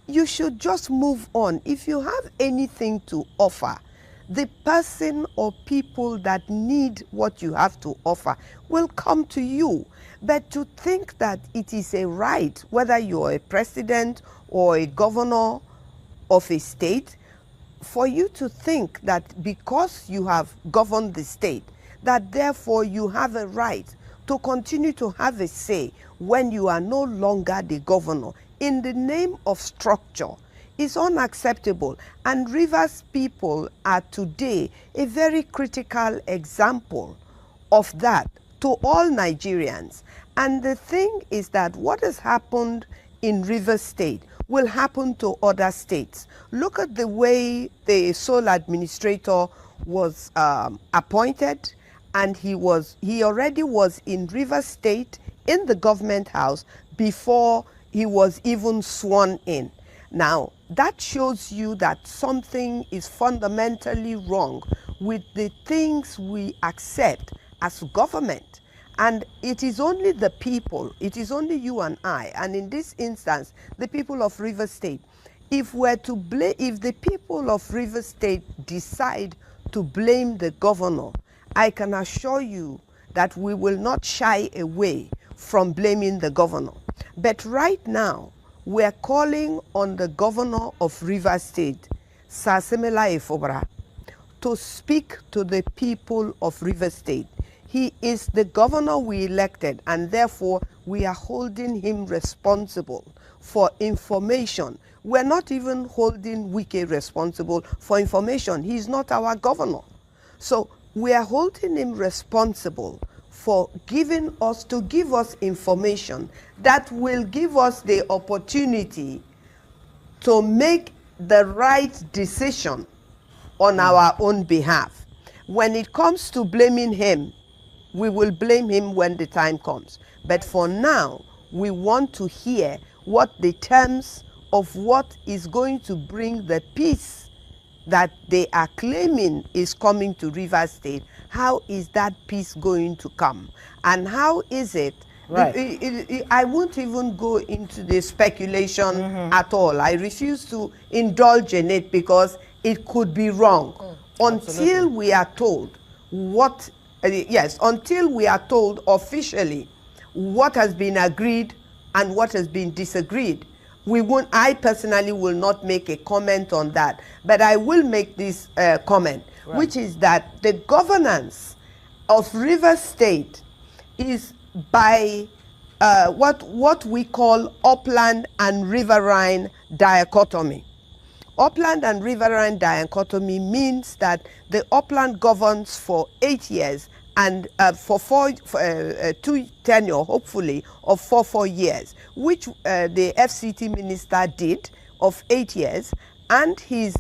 you should just move on. If you have anything to offer, the person or people that need what you have to offer will come to you. But to think that it is a right, whether you're a president or a governor of a state, for you to think that because you have governed the state, that therefore you have a right to continue to have a say when you are no longer the governor in the name of structure is unacceptable. And Rivers people are today a very critical example of that to all Nigerians. And the thing is that what has happened in Rivers State will happen to other states. Look at the way the sole administrator was appointed, and he already was in Rivers State in the government house before he was even sworn in. Now, that shows you that something is fundamentally wrong with the things we accept as government. And it is only the people, it is only you and I, and in this instance, the people of Rivers State. If the people of Rivers State decide to blame the governor, I can assure you that we will not shy away from blaming the governor. But right now, we are calling on the governor of Rivers State, Sasemela Efobra, to speak to the people of Rivers State. He is the governor we elected, and therefore we are holding him responsible for information. We're not even holding Wike responsible for information. He's not our governor. So we are holding him responsible for give us information that will give us the opportunity to make the right decision on our own behalf. When it comes to blaming him, we will blame him when the time comes. But for now, we want to hear what the terms of what is going to bring the peace that they are claiming is coming to Rivers State. How is that peace going to come? And how is it? Right. I won't even go into the speculation at all. I refuse to indulge in it because it could be wrong. Until we are told what, until we are told officially what has been agreed and what has been disagreed, I personally will not make a comment on that. But I will make this comment, which is that the governance of Rivers State is by what we call upland and riverine dichotomy. Upland and riverine dichotomy means that the upland governs for 8 years and for two tenure, hopefully, of 4 years, which the FCT minister did of 8 years, and his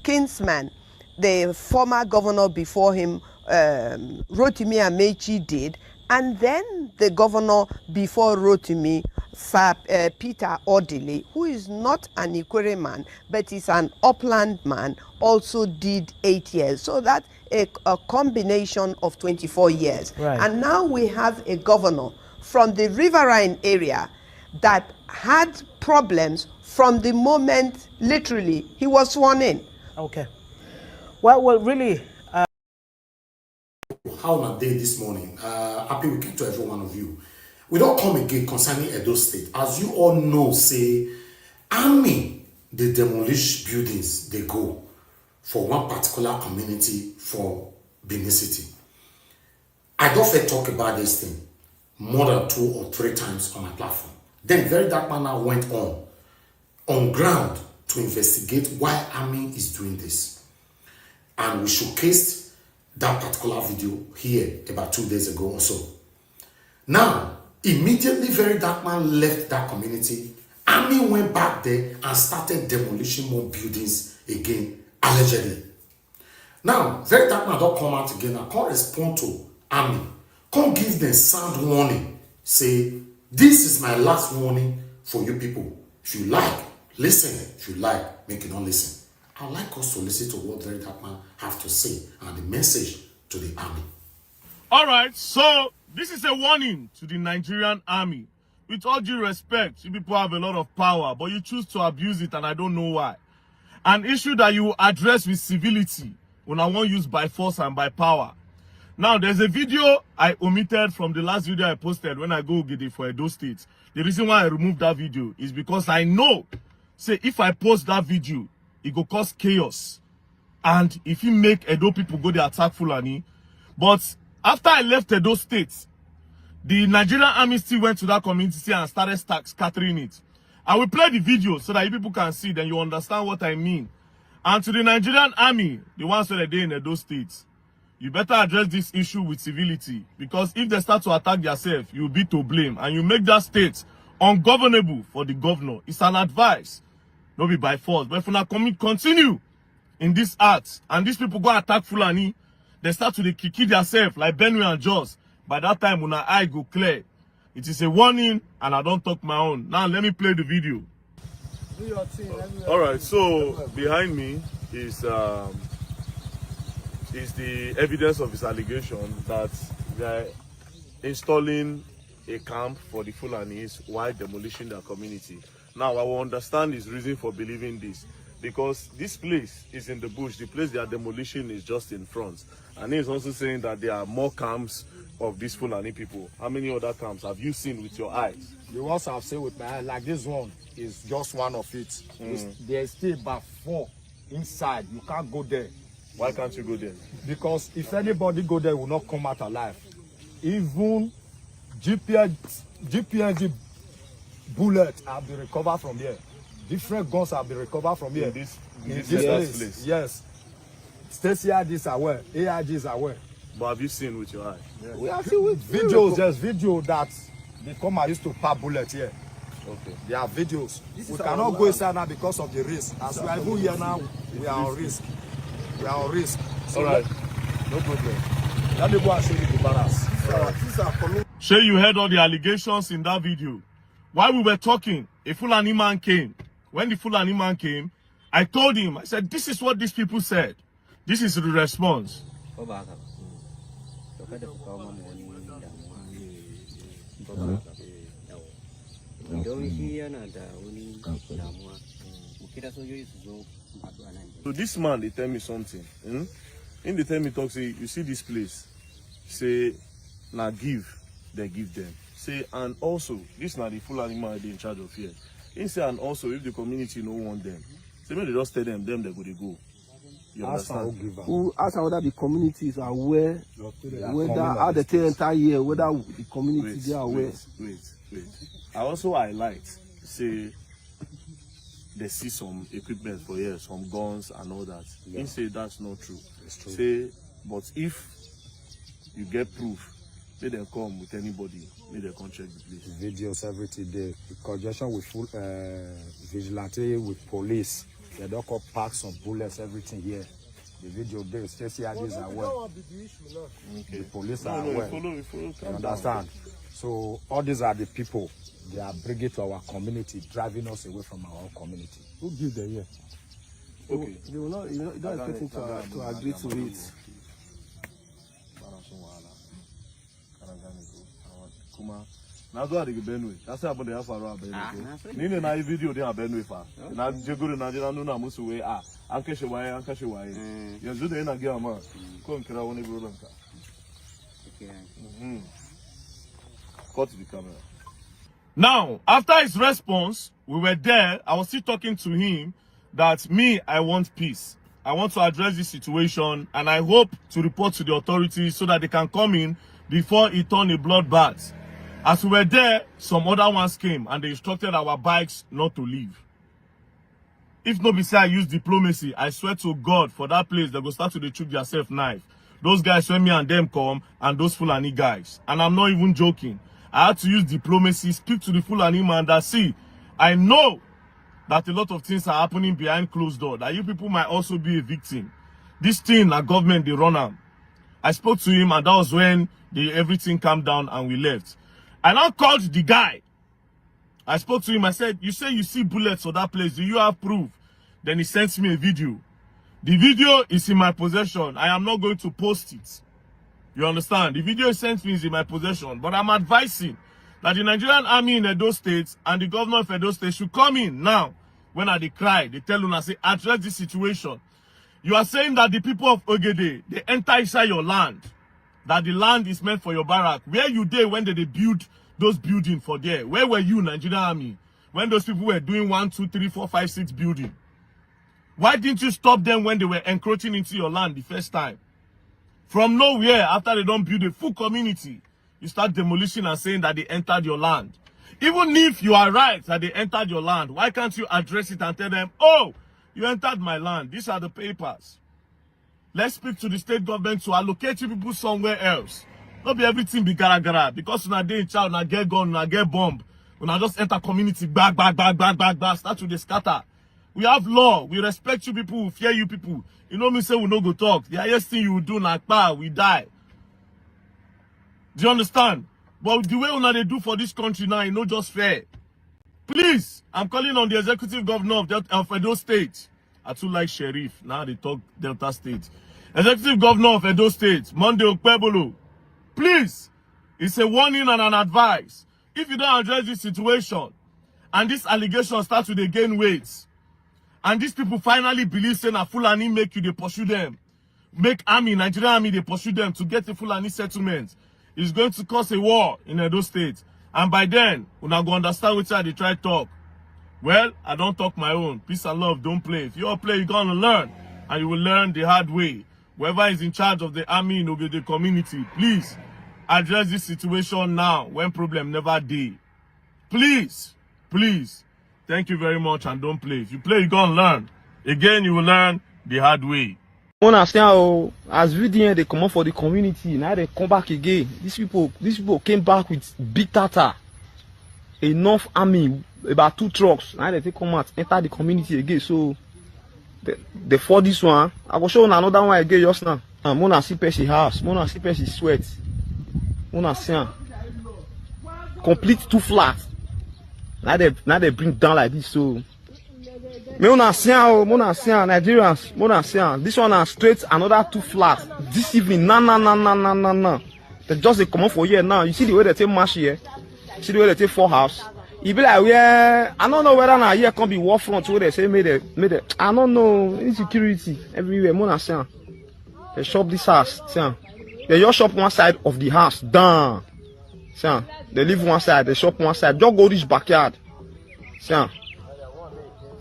kinsman, the former governor before him, Rotimi Amechi, did, and then the governor before Rotimi, Sir Peter Odili, who is not an Ikwere man, but is an upland man, also did 8 years. So that's a combination of 24 years. Right. And now we have a governor from the riverine area that had problems from the moment, literally, he was sworn in. Okay. Well, really... How on a day this morning? Happy weekend to every one of you. We don't come again concerning Edo State. As you all know, say, army, they demolish buildings, they go for one particular community for Benin City. I don't fit talk about this thing more than 2 or 3 times on my platform. Then very dark manner went on ground to investigate why army is doing this. And we showcased that particular video here about 2 days ago or so. Now, immediately very dark man left that community. Army went back there and started demolishing more buildings again, allegedly. Now, very dark man don't come out again and can't respond to army. Can't give them sound warning. Say, this is my last warning for you people. If you like, listen. If you like, make it not listen. I'd like us to listen to what very dark man have to say and the message to the army. All right, so this is a warning to the Nigerian army. With all due respect, you people have a lot of power, but you choose to abuse it, and I don't know why. An issue that you address with civility when I want use by force and by power. Now, there's a video I omitted from the last video I posted when I go get it for Edo State. The reason why I removed that video is because I know, say, if I post that video, it will cause chaos. And if you make Edo people go to attack Fulani. But after I left Edo State, the Nigerian army still went to that community and started scattering it. I will play the video so that you people can see, then you understand what I mean. And to the Nigerian army, the ones that are there in Edo State, you better address this issue with civility. Because if they start to attack yourself, you'll be to blame. And you make that state ungovernable for the governor. It's an advice, not be by force. But if we continue in this act, and these people go attack Fulani, they start to kick themselves like Benue and Jos. By that time, when our eye go clear, it is a warning, and I don't talk my own. Now, let me play the video. All right, so behind me is the evidence of his allegation that they're installing a camp for the Fulanis while demolishing their community. Now, I will understand his reason for believing this, because this place is in the bush. The place they are demolishing is just in front. And he's also saying that there are more camps of these Fulani people. How many other camps have you seen with your eyes? The ones I've seen with my eyes, like this one, is just one of it. There's still about 4 inside. You can't go there. Why can't you go there? Because if anybody go there, will not come out alive. Even GPNG bullets have been recovered from here. Different guns have been recovered from here. In this place. Yes. State CIDs are where, AIGs are where. But have you seen with your eye? Yes. We have seen with videos. There's video that the Koma used to pop bullets here. Okay. There are videos. We cannot go inside now because of the risk. As we are even here now, we are on risk. We are on risk. So all right. No problem. Let me go and show you the barracks. Sure, you heard all the allegations in that video. While we were talking, a Fulani man came. When the Fulani man came, I told him, I said, this is what these people said. This is the response. So this man, they tell me something. In the tell me talk, say, you see this place, say, now give, they give them. Say, and also, this now the Fulani man they in charge of here. He say, and also, if the community don't want them, say, when they just tell them, they go. You understand? Who ask whether the communities are aware, whether how they take entire year, whether the community they are aware. Wait. I also highlight, say, they see some equipment for here, some guns and all that. Yeah. He say that's not true. Say, but if you get proof, let them come with anybody, let them come check the place. Videos everything there. The conjunction with full vigilante with police. They don't call packs of bullets, everything here. The video there, Stacey Adis are aware. Okay. The police are aware. We follow, you understand? So all these are the people. They are bringing to our community, driving us away from our own community. Who give them here? Okay. You don't expect him to agree to it. Now do I get Benue? That's about the Afaro Benue. Nina na video they are Benue fa. Na jeguru na jina no na musu we anke shewai. Yanzu da yana gya ma ko nkira woni bro lanka. Cut the camera. Now, after his response, we were there. I was still talking to him that I want peace. I want to address this situation, and I hope to report to the authorities so that they can come in before it turns a bloodbath. As we were there, some other ones came and they instructed our bikes not to leave. If nobody say I use diplomacy, I swear to God, for that place, they go start to chook themselves knife. Those guys, when me and them come, and those Fulani guys. And I'm not even joking. I had to use diplomacy, speak to the Fulani man that, see, I know that a lot of things are happening behind closed doors, that you people might also be a victim. This thing, our government, they run them. I spoke to him, and that was when everything calmed down and we left. I now called the guy. I spoke to him, I said, you say you see bullets for that place, do you have proof? Then he sent me a video. The video is in my possession. I am not going to post it. You understand? The video he sent me is in my possession. But I'm advising that the Nigerian army in Edo State and the governor of Edo State should come in now. When they cry, they tell you, say, address this situation. You are saying that the people of Ogede, they enter inside your land. That the land is meant for your barrack. Where you there when they build those buildings for there? Where were you, Nigerian army? When those people were doing 1, 2, 3, 4, 5, 6 building? Why didn't you stop them when they were encroaching into your land the first time? From nowhere, after they don't build a full community, you start demolishing and saying that they entered your land. Even if you are right that they entered your land, why can't you address it and tell them, oh, you entered my land, these are the papers. Let's speak to the state government to allocate you people somewhere else. Not be everything be gara-gara. Because when they in child, na get gun, na get bomb, When I just enter community, back, start to the scatter. We have law. We respect you people. We fear you people. You know me say we no go talk. The highest thing you will do na we die. Do you understand? But the way una they do for this country now, it's not just fair. Please, I'm calling on the executive governor of Edo State. I too like Sheriff. Now they talk Delta State. Executive governor of Edo State, Monday Okpebolo. Please, it's a warning and an advice. If you don't address this situation, and this allegation starts to gain weight, and these people finally believe saying a Fulani make you, they pursue them. Make army, Nigerian army, they pursue them to get a Fulani settlement. It's going to cause a war in Edo State. And by then, when I go understand which side they try to talk. Well, I don't talk my own. Peace and love, don't play. If you all play, you're going to learn. And you will learn the hard way. Whoever is in charge of the army in the community, please address this situation now when problem never did. Please, please. Thank you very much and don't play. If you play, you're going to learn. Again, you will learn the hard way. As VDN they come up for the community, now they come back again. These people came back with big data, enough army, about 2 trucks. Now they come out, enter the community again. So they for this one, I will show another one again just now. And Mona see Percy house, Mona see Percy sweat, Mona see complete 2 flats. Now they bring down like this. So Nigerians, this one are straight another 2 flats. This evening, no. They just they come up for here now. You see the way they take march here. See the way they take 4 house. It be like where I don't know whether now here can be war front where they say made it. I don't know, insecurity everywhere. They shop this house. They just shop one side of the house down. They leave one side, they shop one side. Just go this backyard.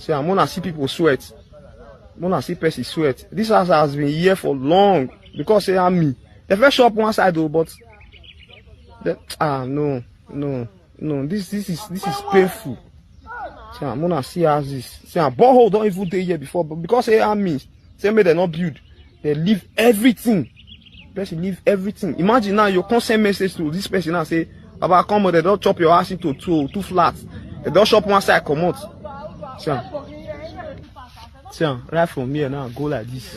I'm gonna see people sweat. I'm gonna see person sweat. This house has been here for long because they are me. The first shop one side though, but no. This is painful. I'm gonna see houses. Borehole don't even stay here before, but because they are me, they may they not build. They leave everything. Person leave everything. Imagine now you can't send message to this person and say, "Baba, come, they don't chop your house into 2 flats. They don't shop one side, come out." Right from here now, go like this.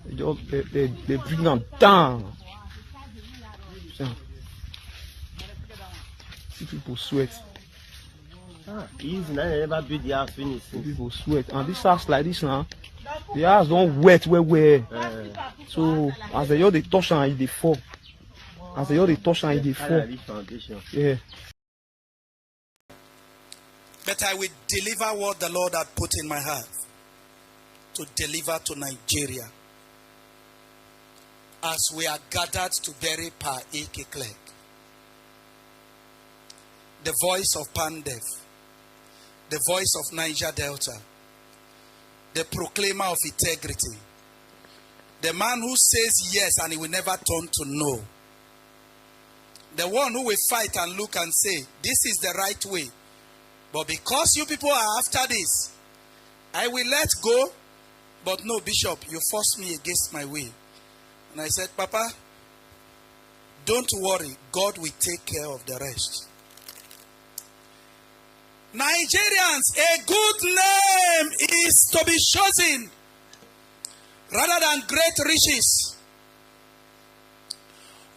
They bring them down. See people sweat. Easy, I never build the house finish. People sweat. And this house like this now, the house don't wet where. So as they touch and they fall. As they touch and they fall. Yeah. But I will deliver what the Lord had put in my heart to deliver to Nigeria. As we are gathered to bury Pa Ike Clegg, the voice of Pandev, the voice of Niger Delta, the proclaimer of integrity, the man who says yes and he will never turn to no, the one who will fight and look and say, this is the right way. But because you people are after this, I will let go. But no, Bishop, you forced me against my will. And I said, Papa, don't worry. God will take care of the rest. Nigerians, a good name is to be chosen rather than great riches.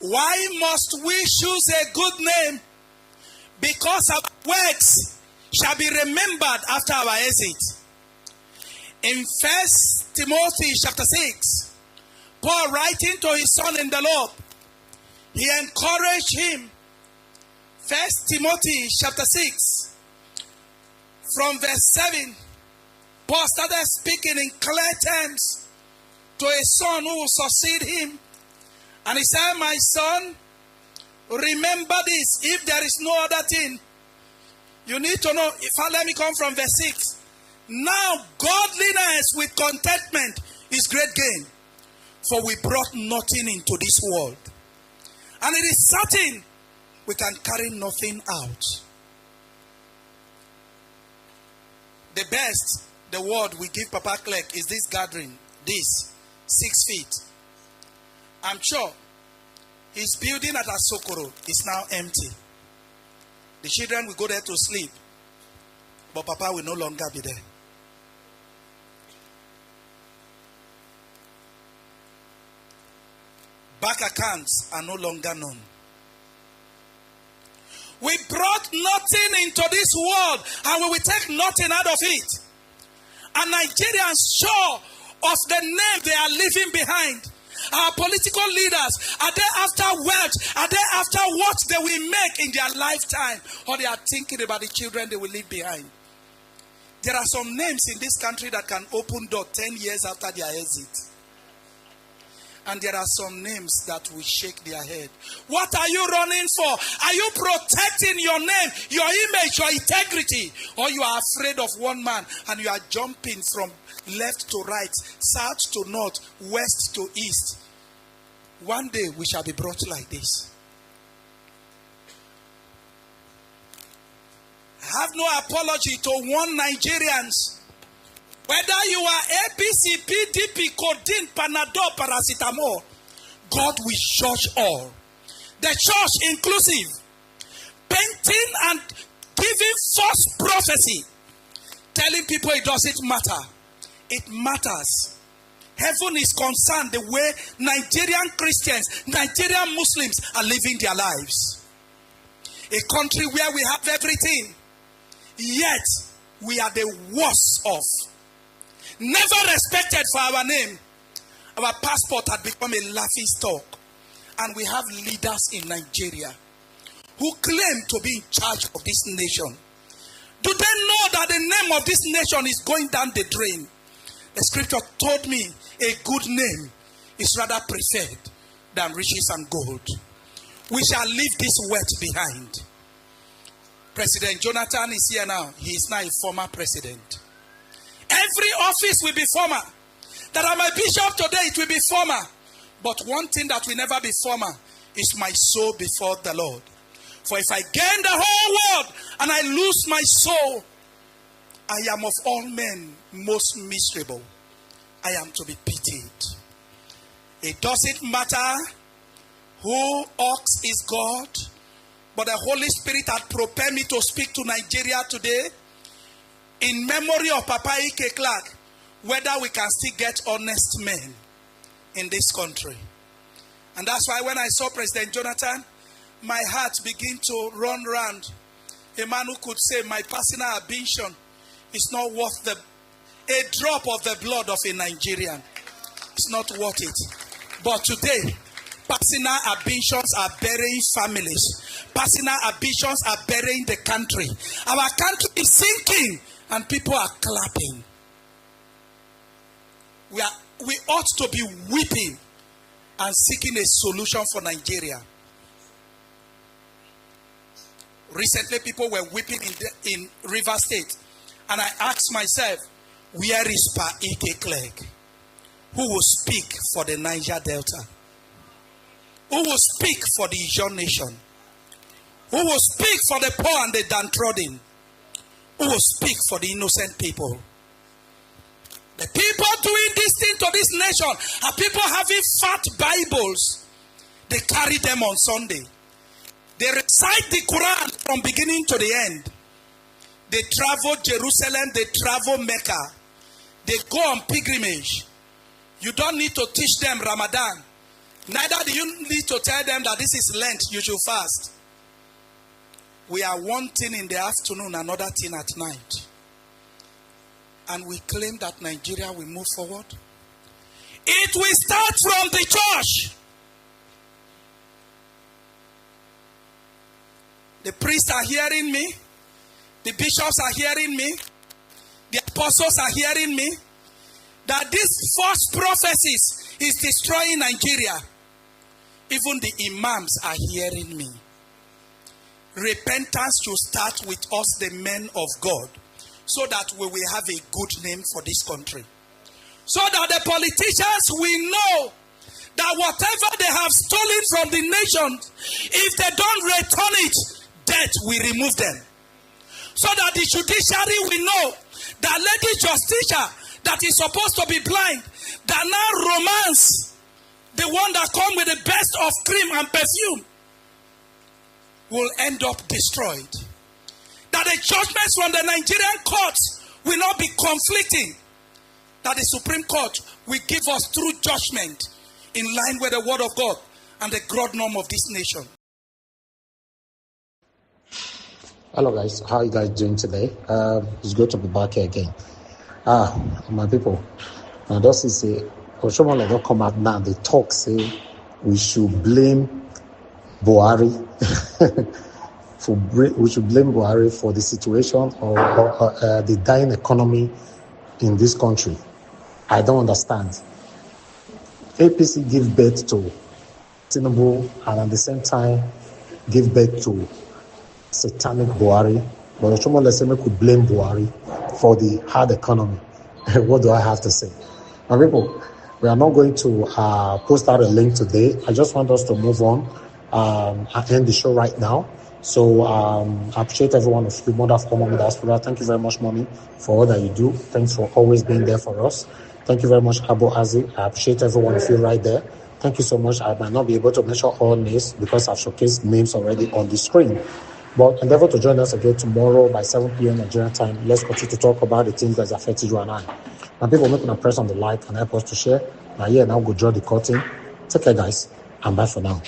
Why must we choose a good name? Because our works shall be remembered after our exit. In 1 Timothy chapter 6, Paul writing to his son in the Lord, he encouraged him. 1 Timothy chapter 6, from verse 7, Paul started speaking in clear terms to a son who will succeed him. And he said, my son, remember this, if there is no other thing, you need to know. Let me come from verse 6. Now, godliness with contentment is great gain. For we brought nothing into this world. And it is certain we can carry nothing out. The best, the word we give Papa Clegg is this gathering. This, 6 feet. I'm sure his building at Asokoro is now empty. The children will go there to sleep, but Papa will no longer be there. Bank accounts are no longer known. We brought nothing into this world, and we will take nothing out of it. And Nigerians sure of the name they are leaving behind. Our political leaders, are they after wealth? Are they after what they will make in their lifetime? Or they are thinking about the children they will leave behind? There are some names in this country that can open door 10 years after their exit. And there are some names that will shake their head. What are you running for? Are you protecting your name, your image, your integrity? Or you are afraid of one man and you are jumping from left to right, south to north, west to east? One day we shall be brought like this. I have no apology to warn Nigerians. Whether you are APC, PDP, Codeine, Panadol, Paracetamol, God will judge all. The church inclusive, painting and giving false prophecy, telling people it doesn't matter. It matters. Heaven is concerned the way Nigerian Christians, Nigerian Muslims are living their lives. A country where we have everything, yet we are the worst off. Never respected for our name. Our passport had become a laughing stock. And we have leaders in Nigeria who claim to be in charge of this nation. Do they know that the name of this nation is going down the drain? The scripture told me a good name is rather preferred than riches and gold. We shall leave this wealth behind. President Jonathan is here now. He is now a former president. Every office will be former. That I'm a bishop today, it will be former. But one thing that will never be former is my soul before the Lord. For if I gain the whole world and I lose my soul, I am of all men most miserable. I am to be pitied. It doesn't matter who ox is God, but the Holy Spirit had prepared me to speak to Nigeria today in memory of Papa Ike Clark, whether we can still get honest men in this country. And that's why when I saw President Jonathan, my heart began to run round. A man who could say my personal ambition is not worth a drop of the blood of a Nigerian. It's not worth it. But today, personal ambitions are burying families. Personal ambitions are burying the country. Our country is sinking. And people are clapping. We ought to be weeping and seeking a solution for Nigeria. Recently, people were weeping in River State. And I asked myself, where is Pa Ike Clegg? Who will speak for the Niger Delta? Who will speak for the Ijaw nation? Who will speak for the poor and the downtrodden? Who will speak for the innocent people? The people doing this thing to this nation are people having fat Bibles. They carry them on Sunday. They recite the Quran from beginning to the end. They travel Jerusalem, they travel Mecca. They go on pilgrimage. You don't need to teach them Ramadan. Neither do you need to tell them that this is Lent, you should fast. We are one thing in the afternoon, another thing at night. And we claim that Nigeria will move forward. It will start from the church. The priests are hearing me. The bishops are hearing me. The apostles are hearing me. That these false prophecies is destroying Nigeria. Even the imams are hearing me. Repentance should start with us, the men of God, so that we will have a good name for this country. So that the politicians will know that whatever they have stolen from the nation, if they don't return it, death will remove them. So that the judiciary will know that Lady Justicia that is supposed to be blind, that now romance, the one that comes with the best of cream and perfume, will end up destroyed. that the judgments from the Nigerian courts will not be conflicting, that the Supreme Court will give us true judgment in line with the word of God and the God norm of this nation. Hello guys, how are you guys doing today? It's good to be back here again. My people, now this is a Oshiomhole don't come out now. They talk say we should blame Buhari. We should blame Buhari for the situation or the dying economy in this country. I don't understand. APC give birth to Tinubu and at the same time give birth to satanic Buhari. But Oshiomhole say we could blame Buhari for the hard economy. What do I have to say? My people, we are not going to post out a link today. I just want us to move on and end the show right now. So I appreciate every one of you. Mother of Common Diaspora, thank you very much, Mommy, for all that you do. Thanks for always being there for us. Thank you very much, Abu Azi. I appreciate every one of you right there. Thank you so much. I might not be able to mention all names because I've showcased names already on the screen. But endeavor to join us again tomorrow by 7 p.m. Nigerian time. Let's continue to talk about the things that affected you and I. Now, people, make a press on the like and help us to share. Now, go draw the curtain. Take care, guys, and bye for now.